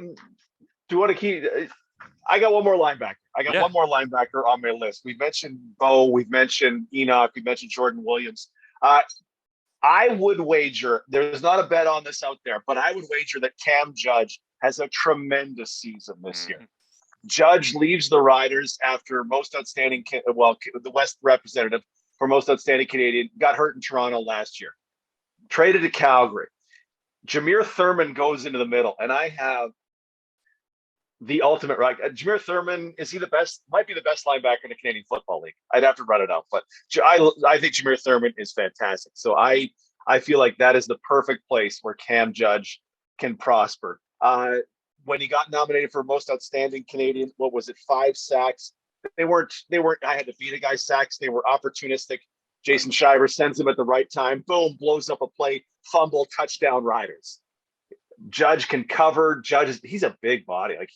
got one more linebacker. One more linebacker on my list. We've mentioned Bo, we've mentioned Enoch, we've mentioned Jordan Williams. I would wager, there's not a bet on this out there, but I would wager that Cam Judge has a tremendous season this year. Judge leaves the Riders after most outstanding, the West representative for most outstanding Canadian, got hurt in Toronto last year. Traded to Calgary. Jameer Thurman goes into the middle, and I have the ultimate right. Jameer Thurman, is he the best? Might be the best linebacker in the Canadian Football League. I'd have to run it out, but I think Jameer Thurman is fantastic. So I feel like that is the perfect place where Cam Judge can prosper. When he got nominated for most outstanding Canadian, what was it, 5 sacks? They weren't, I had to beat a guy sacks. They were opportunistic. Jason Shiver sends him at the right time. Boom, blows up a play, fumble, touchdown, Riders. Judge can cover. He's a big body. Like,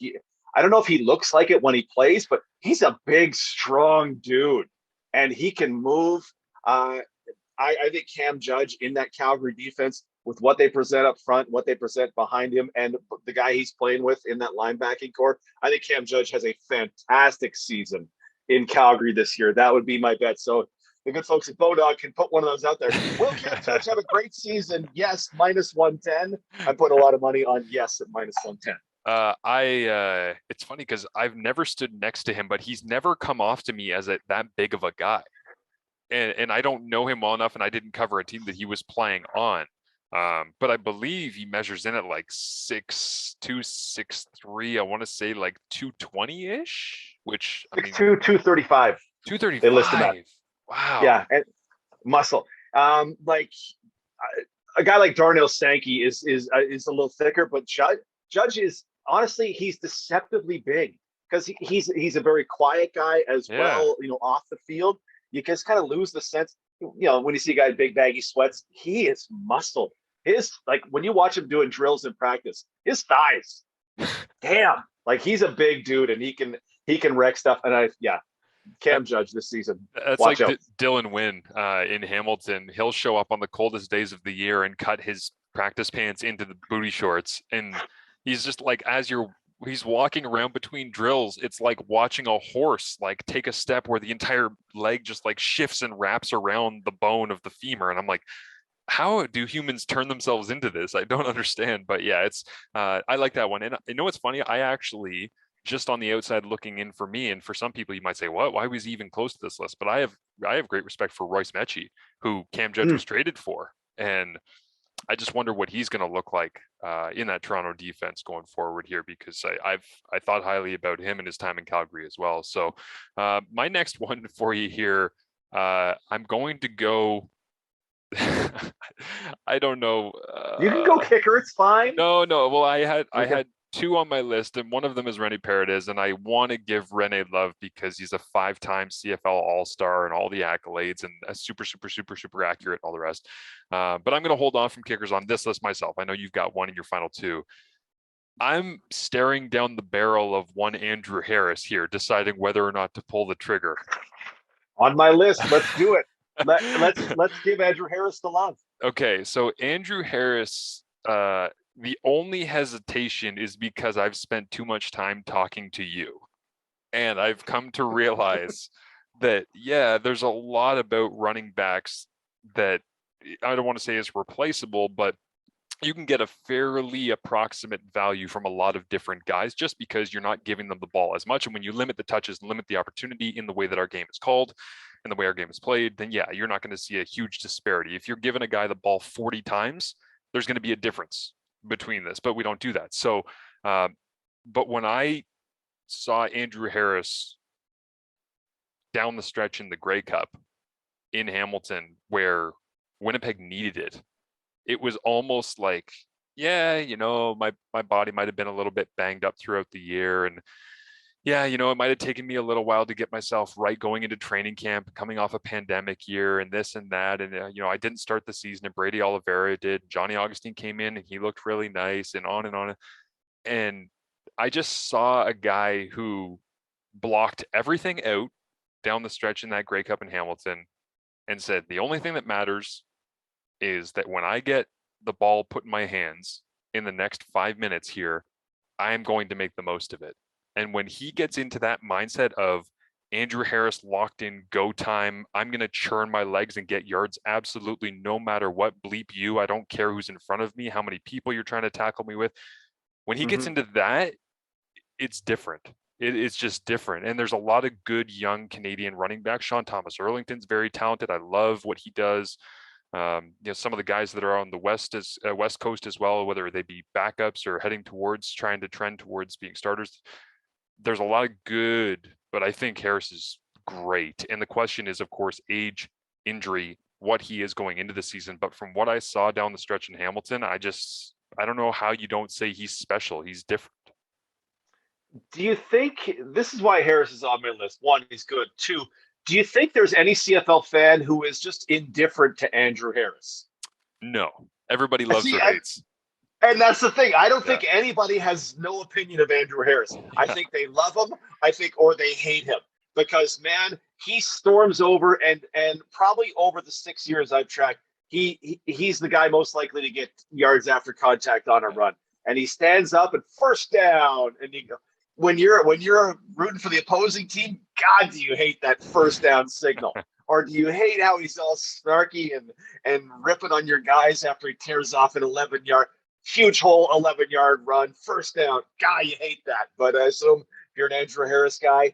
I don't know if he looks like it when he plays, but he's a big, strong dude, and he can move. I think Cam Judge in that Calgary defense with what they present up front, what they present behind him, and the guy he's playing with in that linebacking core, I think Cam Judge has a fantastic season in Calgary this year. That would be my bet. So the good folks at Bodog can put one of those out there. Will Cam Judge have a great season? Yes, -110. I put a lot of money on yes at -110. It's funny because I've never stood next to him, but he's never come off to me as that big of a guy. And I don't know him well enough, and I didn't cover a team that he was playing on. But I believe he measures in at like 6'2", 6'3". I want to say like 220-ish, which I mean 6'2", 235. 235. They list him at. Wow. Yeah, and muscle. Like a guy like Darnell Sankey is a little thicker, but Judge is honestly, he's deceptively big because he's a very quiet guy as well. You know, off the field, you just kind of lose the sense. You know, when you see a guy in big baggy sweats, he is muscled. His, like, when you watch him doing drills in practice, his thighs, damn, like he's a big dude and he can wreck stuff. And Cam Judge this season. That's watch like Dylan Wynn in Hamilton. He'll show up on the coldest days of the year and cut his practice pants into the booty shorts, and he's just like, he's walking around between drills, it's like watching a horse like take a step where the entire leg just like shifts and wraps around the bone of the femur. And I'm like, how do humans turn themselves into this? I don't understand. But yeah, it's I like that one. And you know what's funny? I actually, just on the outside looking in for me, and for some people you might say, what? Why was he even close to this list? But I have great respect for Royce Mechie, who Cam Judge was traded for. And I just wonder what he's going to look like in that Toronto defense going forward here, because I thought highly about him and his time in Calgary as well. So my next one for you here, I'm going to go. I don't know. You can go kicker. It's fine. No. Well, I had two on my list, and one of them is Rene Paradis, and I want to give Rene love because he's a 5-time CFL All-Star and all the accolades, and a super accurate and all the rest. But I'm going to hold on from kickers on this list myself. I know you've got one in your final two. I'm staring down the barrel of one Andrew Harris here, deciding whether or not to pull the trigger. On my list, let's do it. Let's give Andrew Harris the love. Okay, so Andrew Harris, the only hesitation is because I've spent too much time talking to you. And I've come to realize that, there's a lot about running backs that I don't want to say is replaceable, but you can get a fairly approximate value from a lot of different guys just because you're not giving them the ball as much. And when you limit the touches and limit the opportunity in the way that our game is called and the way our game is played, then you're not going to see a huge disparity. If you're giving a guy the ball 40 times, there's going to be a difference between this, but we don't do that. So, but when I saw Andrew Harris down the stretch in the Grey Cup in Hamilton, where Winnipeg needed it, it was almost like, my body might have been a little bit banged up throughout the year. And it might have taken me a little while to get myself right going into training camp, coming off a pandemic year and this and that. And, I didn't start the season, and Brady Oliveira did. Johnny Augustine came in and he looked really nice, and on and on. And I just saw a guy who blocked everything out down the stretch in that Grey Cup in Hamilton and said, the only thing that matters is that when I get the ball put in my hands in the next 5 minutes here, I am going to make the most of it. And when he gets into that mindset of Andrew Harris locked in, go time, I'm going to churn my legs and get yards absolutely no matter what, bleep you, I don't care who's in front of me, how many people you're trying to tackle me with. When he gets into that, it's different. It's just different. And there's a lot of good young Canadian running backs. Sean Thomas Erlington's very talented. I love what he does. Some of the guys that are on the West Coast as well, whether they be backups or heading towards trying to trend towards being starters, there's a lot of good, but I think Harris is great. And the question is, of course, age, injury, what he is going into the season. But from what I saw down the stretch in Hamilton, I don't know how you don't say he's special. He's different. Do you think this is why Harris is on my list? One, he's good. Two, do you think there's any CFL fan who is just indifferent to Andrew Harris? No. Everybody loves or hates. And that's the thing. I don't think anybody has no opinion of Andrew Harris. I think they love him. Or they hate him, because, man, he storms over and probably over the 6 years I've tracked, he's the guy most likely to get yards after contact on a run. And he stands up and first down. And you go, when you're rooting for the opposing team, God, do you hate that first down signal? Or do you hate how he's all snarky and ripping on your guys after he tears off an 11-yard, huge hole 11-yard run, first down? God, you hate that. But I assume if you're an Andrew Harris guy,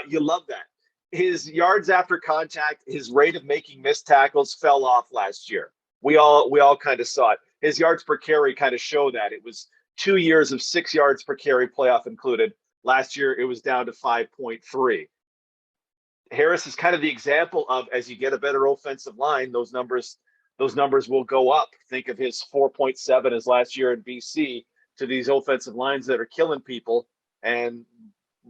you love that. His yards after contact, his rate of making missed tackles fell off last year. We all kind of saw it. His yards per carry kind of show that. It was 2 years of 6 yards per carry, playoff included. Last year, it was down to 5.3. Harris is kind of the example of, as you get a better offensive line, those numbers will go up. Think of his 4.7 as last year in BC to these offensive lines that are killing people. And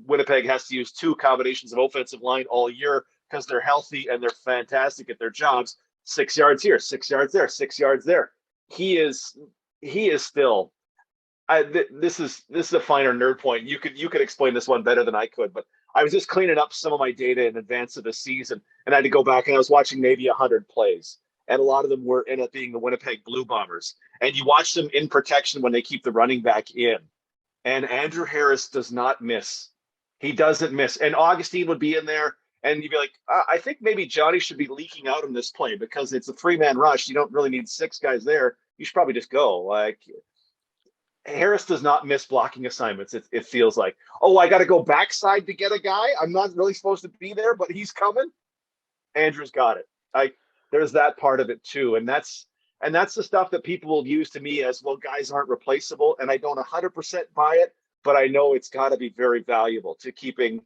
Winnipeg has to use 2 combinations of offensive line all year because they're healthy and they're fantastic at their jobs. 6 yards here, 6 yards there, 6 yards there. He is still. This is a finer nerd point. You could explain this one better than I could, but I was just cleaning up some of my data in advance of the season, and I had to go back and I was watching maybe 100 plays, and a lot of them ended up being the Winnipeg Blue Bombers. And you watch them in protection when they keep the running back in, and Andrew Harris does not miss. He doesn't miss. And Augustine would be in there, and you'd be like, I think maybe Johnny should be leaking out in this play because it's a 3-man rush. You don't really need 6 guys there. You should probably just go. Like, Harris does not miss blocking assignments. It feels like, I got to go backside to get a guy. I'm not really supposed to be there, but he's coming. Andrew's got it. There's that part of it too. And that's the stuff that people will use to me as, well, guys aren't replaceable. And I don't 100% buy it, but I know it's got to be very valuable to keeping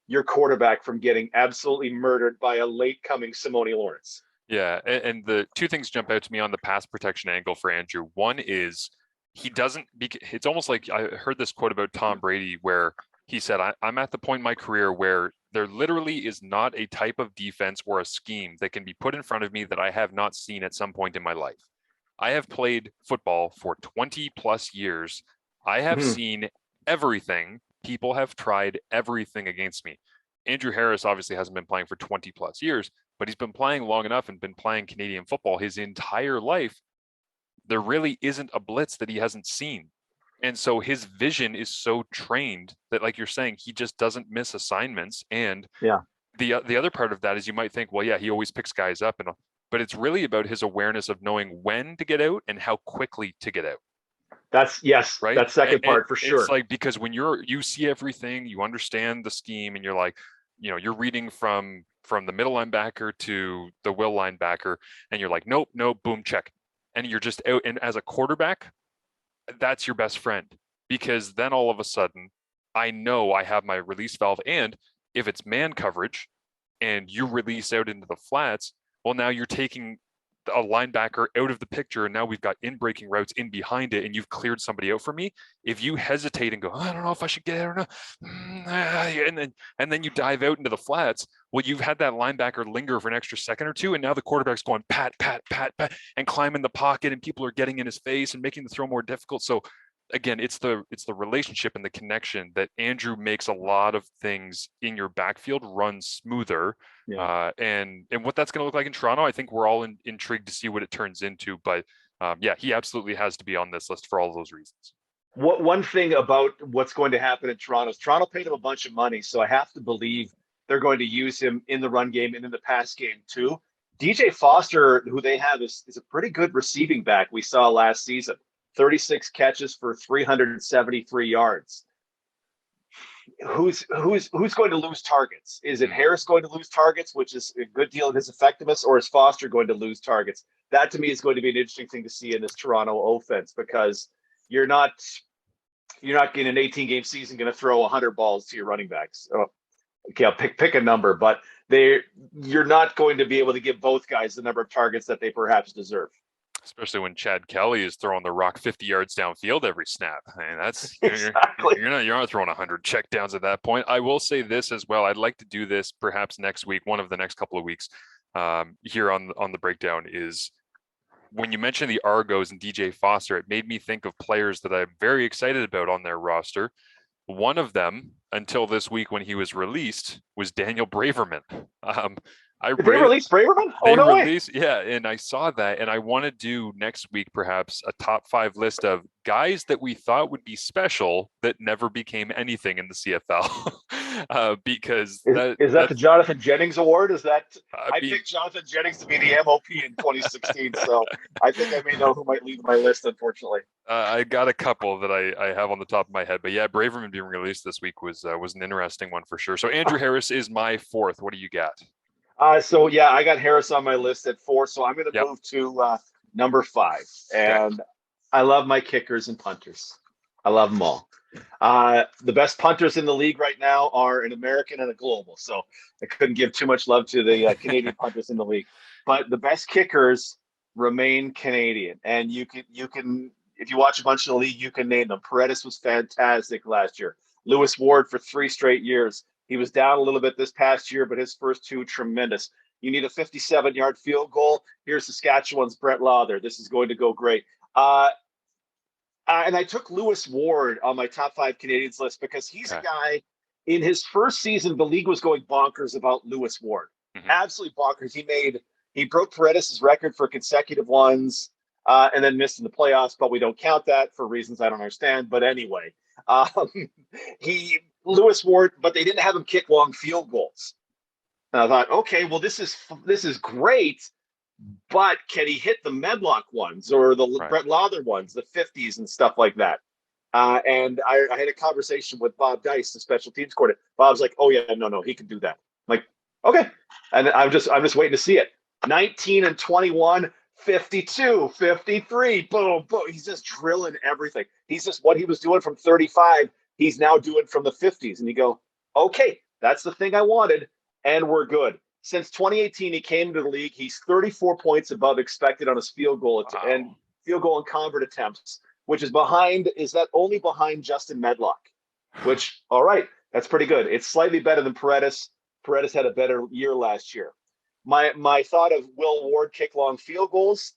your quarterback from getting absolutely murdered by a late coming Simone Lawrence. Yeah. And the 2 things jump out to me on the pass protection angle for Andrew. One is, it's almost like I heard this quote about Tom Brady where he said, I'm at the point in my career where there literally is not a type of defense or a scheme that can be put in front of me that I have not seen at some point in my life. I have played football for 20 plus years. I have seen everything. People have tried everything against me. Andrew Harris obviously hasn't been playing for 20 plus years, but he's been playing long enough and been playing Canadian football his entire life. There really isn't a blitz that he hasn't seen. And so his vision is so trained that, like you're saying, he just doesn't miss assignments. And the other part of that is you might think, well, yeah, he always picks guys up, but it's really about his awareness of knowing when to get out and how quickly to get out. Right. That second part for sure. It's like, because when you see everything, you understand the scheme, and you're like, you're reading from the middle linebacker to the will linebacker, and you're like, nope, boom, check. And you're just out. And as a quarterback, that's your best friend, because then all of a sudden I know I have my release valve. And if it's man coverage and you release out into the flats, well, now you're taking a linebacker out of the picture, and now we've got in breaking routes in behind it, and you've cleared somebody out for me. If you hesitate and go, I don't know if I should get it or not, and then you dive out into the flats, well, you've had that linebacker linger for an extra second or two, and now the quarterback's going pat, pat, pat, pat, and climbing the pocket, and people are getting in his face and making the throw more difficult. So again, it's the relationship and the connection that Andrew makes a lot of things in your backfield run smoother. And what that's going to look like in Toronto, I think we're all intrigued to see what it turns into. But he absolutely has to be on this list for all of those reasons. One thing about what's going to happen in Toronto is Toronto paid him a bunch of money, so I have to believe they're going to use him in the run game and in the pass game too. DJ Foster, who they have, is a pretty good receiving back. We saw last season. 36 catches for 373 yards. Who's going to lose targets? Is it Harris going to lose targets, which is a good deal of his effectiveness, or is Foster going to lose targets? That to me is going to be an interesting thing to see in this Toronto offense, because you're not in an 18-game season going to throw 100 balls to your running backs. Okay, I'll pick a number, but you're not going to be able to give both guys the number of targets that they perhaps deserve. Especially when Chad Kelly is throwing the rock 50 yards downfield every snap. I mean, that's exactly. You're not throwing 100 checkdowns at that point. I will say this as well. I'd like to do this perhaps next week, one of the next couple of weeks, here on the breakdown, is when you mentioned the Argos and DJ Foster, it made me think of players that I'm very excited about on their roster. One of them, until this week when he was released, was Daniel Braverman. Did they release Braverman? They no released, way. Yeah, and I saw that, and I want to do next week perhaps a top 5 list of guys that we thought would be special that never became anything in the CFL. Because is that the Jonathan Jennings Award? Is that I mean, picked Jonathan Jennings to be the MOP in 2016, so I think I may know who might lead my list. Unfortunately, I got a couple that I have on the top of my head, but yeah, Braverman being released this week was an interesting one for sure. So Andrew Harris is my 4th. What do you got? So yeah, I got Harris on my list at 4, so I'm going to move to number 5. And I love my kickers and punters. I love them all. The best punters in the league right now are an American and a global, so I couldn't give too much love to the Canadian punters in the league. But the best kickers remain Canadian, and you can if you watch a bunch of the league, you can name them. Paradis was fantastic last year. Lewis Ward for 3 straight years. He was down a little bit this past year, but his first 2 tremendous. You need a 57-yard field goal. Here's Saskatchewan's Brett Lauther. This is going to go great. And I took Lewis Ward on my top 5 Canadians list because he's a guy, in his first season, the league was going bonkers about Lewis Ward. Mm-hmm. Absolutely bonkers. He broke Paradis' record for consecutive ones and then missed in the playoffs, but we don't count that for reasons I don't understand. But anyway, Lewis Ward, but they didn't have him kick long field goals. And I thought, okay, well, this is great, but can he hit the Medlock ones or the Brett Lauther ones, the 50s and stuff like that? And I had a conversation with Bob Dice, the special teams coordinator. Bob's like, oh yeah, no, he can do that. I'm like, okay. And I'm just waiting to see it. 19 and 21, 52, 53, boom, boom. He's just drilling everything. He's just what he was doing from 35. He's now doing from the 50s. And you go, okay, that's the thing I wanted. And we're good. Since 2018, he came to the league. He's 34 points above expected on his field goal and convert attempts, which is only behind Justin Medlock, which, all right, that's pretty good. It's slightly better than Paradis. Paradis had a better year last year. My thought of Will Ward kick long field goals,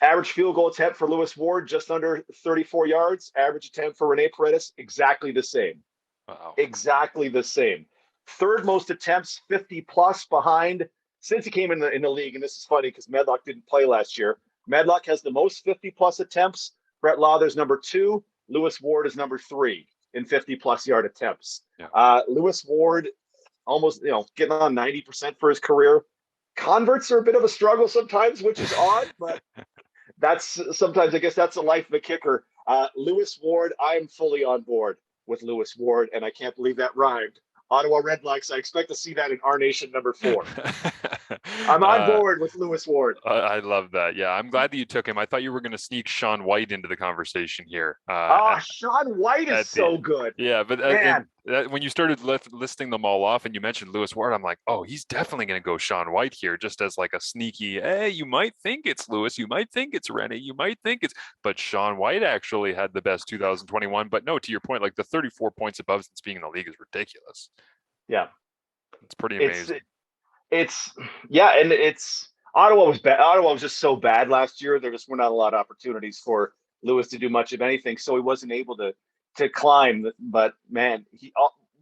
average field goal attempt for Lewis Ward, just under 34 yards. Average attempt for Rene Paradis, exactly the same. Wow. Exactly the same. Third most attempts, 50 plus behind since he came in the league. And this is funny because Medlock didn't play last year. Medlock has the most 50 plus attempts. Brett Lauther's number 2. Lewis Ward is number 3 in 50 plus yard attempts. Yeah. Lewis Ward almost, getting on 90% for his career. Converts are a bit of a struggle sometimes, which is odd, but sometimes I guess that's the life of a kicker. Lewis Ward, I am fully on board with Lewis Ward, and I can't believe that rhymed. Ottawa Redblacks, I expect to see that in our nation number 4. I'm on board with Lewis Ward. I love that. Yeah, I'm glad that you took him. I thought you were going to sneak Sean White into the conversation here. Sean White is so good. Yeah, but when you started listing them all off and you mentioned Lewis Ward, I'm like, oh, he's definitely going to go Sean White here, just as like a sneaky, hey, you might think it's Lewis, you might think it's Rene, you might think it's, but Sean White actually had the best 2021. But no, to your point, like the 34 points above since being in the league is ridiculous. Yeah. It's pretty amazing. It's Ottawa was bad. Ottawa was just so bad last year. There just were not a lot of opportunities for Lewis to do much of anything, so he wasn't able to climb. But man,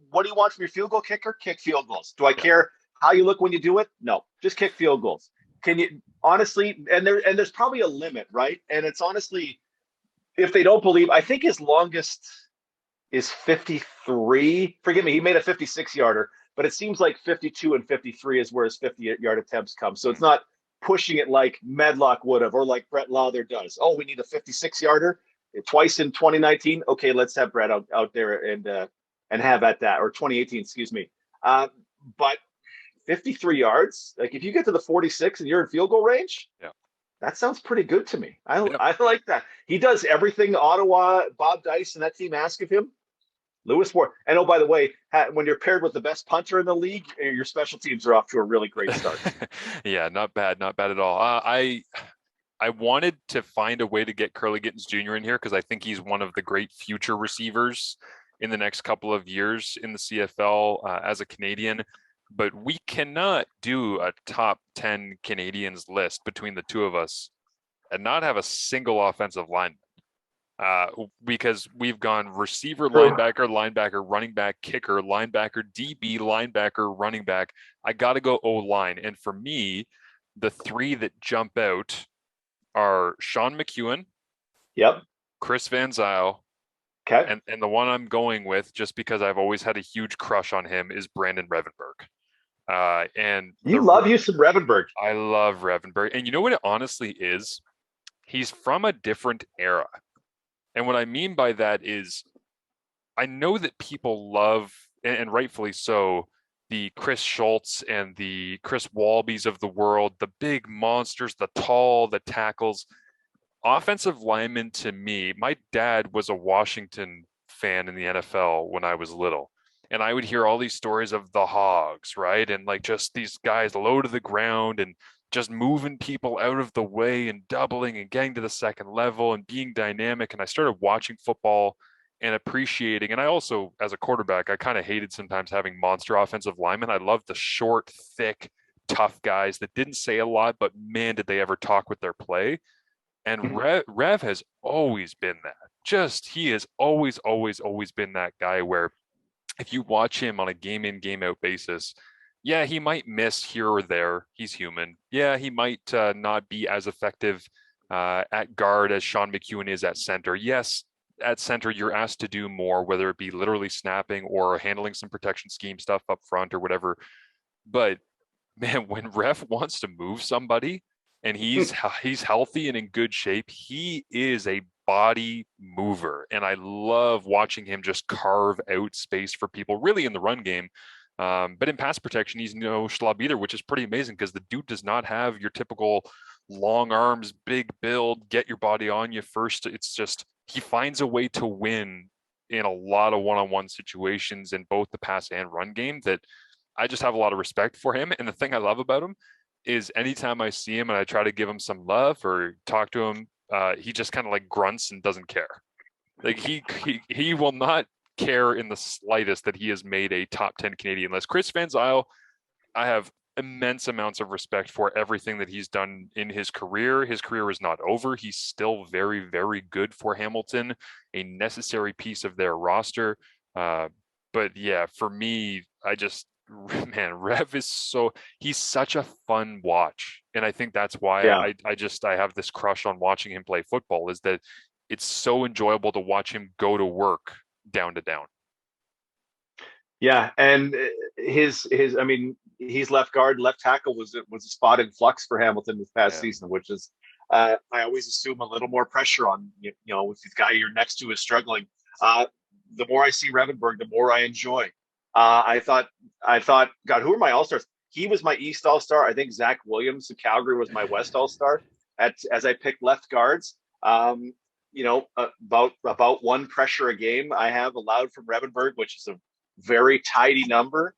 what do you want from your field goal kicker? Kick field goals. Do I care how you look when you do it? No, just kick field goals. Can you honestly? And there's probably a limit, right? And it's honestly, if they don't believe, I think his longest is 53. Forgive me, he made a 56-yarder. But it seems like 52 and 53 is where his 50-yard attempts come. So it's not pushing it like Medlock would have or like Brett Lauther does. Oh, we need a 56-yarder twice in 2019. Okay, let's have Brett out there and have at that, or 2018, excuse me. But 53 yards, like if you get to the 46 and you're in field goal range, that sounds pretty good to me. I like that. He does everything Ottawa, Bob Dice, and that team ask of him. Lewis Ward. And oh, by the way, when you're paired with the best punter in the league, your special teams are off to a really great start. Yeah, not bad at all. I wanted to find a way to get Curly Gittens Jr. in here because I think he's one of the great future receivers in the next couple of years in the CFL as a Canadian. But we cannot do a top 10 Canadians list between the two of us and not have a single offensive lineman. because we've gone receiver, True. linebacker, running back, kicker, linebacker, DB, linebacker, running back. I got to go O-line. And for me, the three that jump out are Sean McEwen, Yep. Chris Van Zyl, Okay. and the one I'm going with, just because I've always had a huge crush on him, is Brandon Revenberg. And You love you some Revenberg. I love Revenberg. And you know what it honestly is? He's from a different era. And what I mean by that is I know that people love, and rightfully so, the Chris Schultz and the Chris Walbys of the world, the big monsters, the tall, the tackles. Offensive linemen, to me, my dad was a Washington fan in the NFL when I was little. And I would hear all these stories of the Hogs, right? And like just these guys low to the ground and just moving people out of the way and doubling and getting to the second level and being dynamic. And I started watching football and appreciating. And I also, as a quarterback, I kind of hated sometimes having monster offensive linemen. I loved the short, thick, tough guys that didn't say a lot, but man, did they ever talk with their play. And Rev has always been that. He has always been that guy where if you watch him on a game in, game out basis, yeah, he might miss here or there. He's human. Yeah, he might not be as effective at guard as Sean McEwen is at center. Yes, at center, you're asked to do more, whether it be literally snapping or handling some protection scheme stuff up front or whatever. But man, when Ref wants to move somebody and he's healthy and in good shape, he is a body mover. And I love watching him just carve out space for people, really in the run game. But in pass protection, he's no schlub either, which is pretty amazing because the dude does not have your typical long arms, big build, get your body on you first. It's just he finds a way to win in a lot of one-on-one situations in both the pass and run game that I just have a lot of respect for him. And the thing I love about him is anytime I see him and I try to give him some love or talk to him, he just kind of like grunts and doesn't care. Like he will not care in the slightest that he has made a top 10 Canadian list. Chris Van Zyl, I have immense amounts of respect for everything that he's done in his career. His career is not over. He's still very, very good for Hamilton, a necessary piece of their roster. But yeah, for me, man, Rev is he's such a fun watch. And I think that's why I have this crush on watching him play football, is that it's so enjoyable to watch him go to work down to down. Yeah, and his he's left guard, left tackle was a spot in flux for Hamilton this past season, which is I always assume a little more pressure on if this guy you're next to is struggling. The more I see Revenberg, the more I enjoy. I thought, God, who are my all-stars? He was my East all-star. I think Zach Williams of Calgary was my West all-star. As I picked left guards, about one pressure a game I have allowed from Revenberg, which is a very tidy number.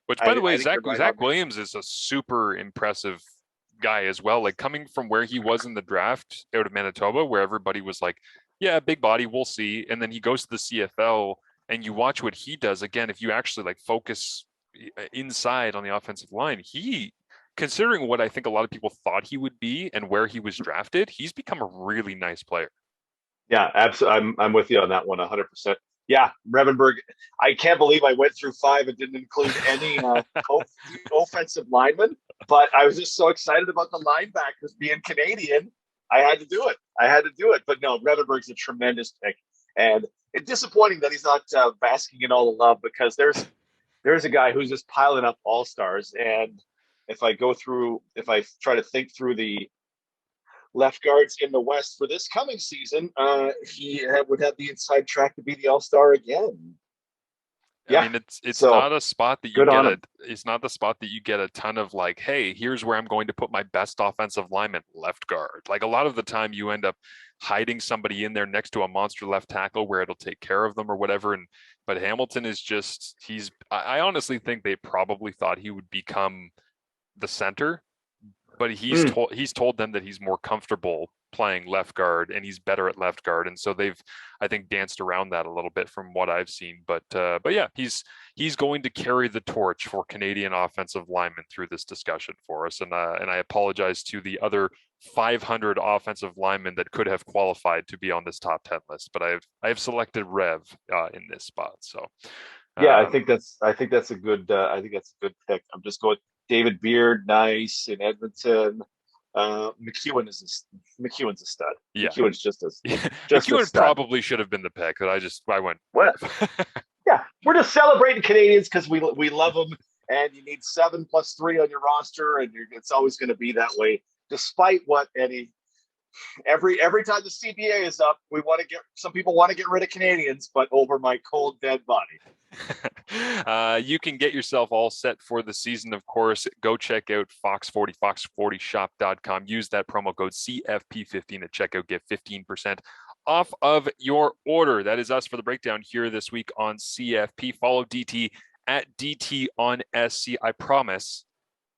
Which, by the way, Zach Williams is a super impressive guy as well. Like coming from where he was in the draft out of Manitoba, where everybody was like, yeah, big body, we'll see. And then he goes to the CFL and you watch what he does. Again, if you actually like focus inside on the offensive line, considering what I think a lot of people thought he would be and where he was drafted, he's become a really nice player. Yeah, absolutely. I'm with you on that one 100%. Yeah, Revenberg, I can't believe I went through 5 and didn't include any offensive linemen, but I was just so excited about the linebackers being Canadian. I had to do it. But no, Revenberg's a tremendous pick. And it's disappointing that he's not basking in all the love, because there's a guy who's just piling up all-stars. And if I try to think through the left guards in the West for this coming season, he would have the inside track to be the all-star again. Yeah. I mean, it's not a spot that you get it's not the spot that you get a ton of like, hey, here's where I'm going to put my best offensive lineman, left guard. Like a lot of the time you end up hiding somebody in there next to a monster left tackle where it'll take care of them or whatever. But Hamilton is I honestly think they probably thought he would become the center, but he's told them that he's more comfortable playing left guard and he's better at left guard, and so they've, I think, danced around that a little bit from what I've seen. But yeah, he's going to carry the torch for Canadian offensive linemen through this discussion for us, and I apologize to the other 500 offensive linemen that could have qualified to be on this top 10 list, but I have selected Rev in this spot. So yeah, I think that's a good pick. I'm just going David Beard, nice in Edmonton. McEwen's a stud. Yeah. McEwen's just McEwen probably should have been the pick, but I went. What? Yeah, we're just celebrating Canadians because we love them, and you need 7+3 on your roster, and it's always going to be that way, despite what every time the CBA is up, some people want to get rid of Canadians, but over my cold dead body. You can get yourself all set for the season, of course. Go check out Fox40, fox40shop.com. Use that promo code CFP15 at checkout. Get 15% off of your order. That is us for the breakdown here this week on CFP. Follow DT at DT on SC. I promise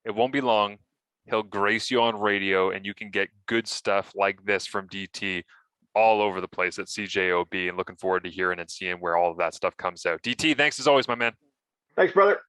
it won't be long. He'll grace you on radio, and you can get good stuff like this from DT all over the place at CJOB, and looking forward to hearing and seeing where all of that stuff comes out. DT, thanks as always, my man. Thanks, brother.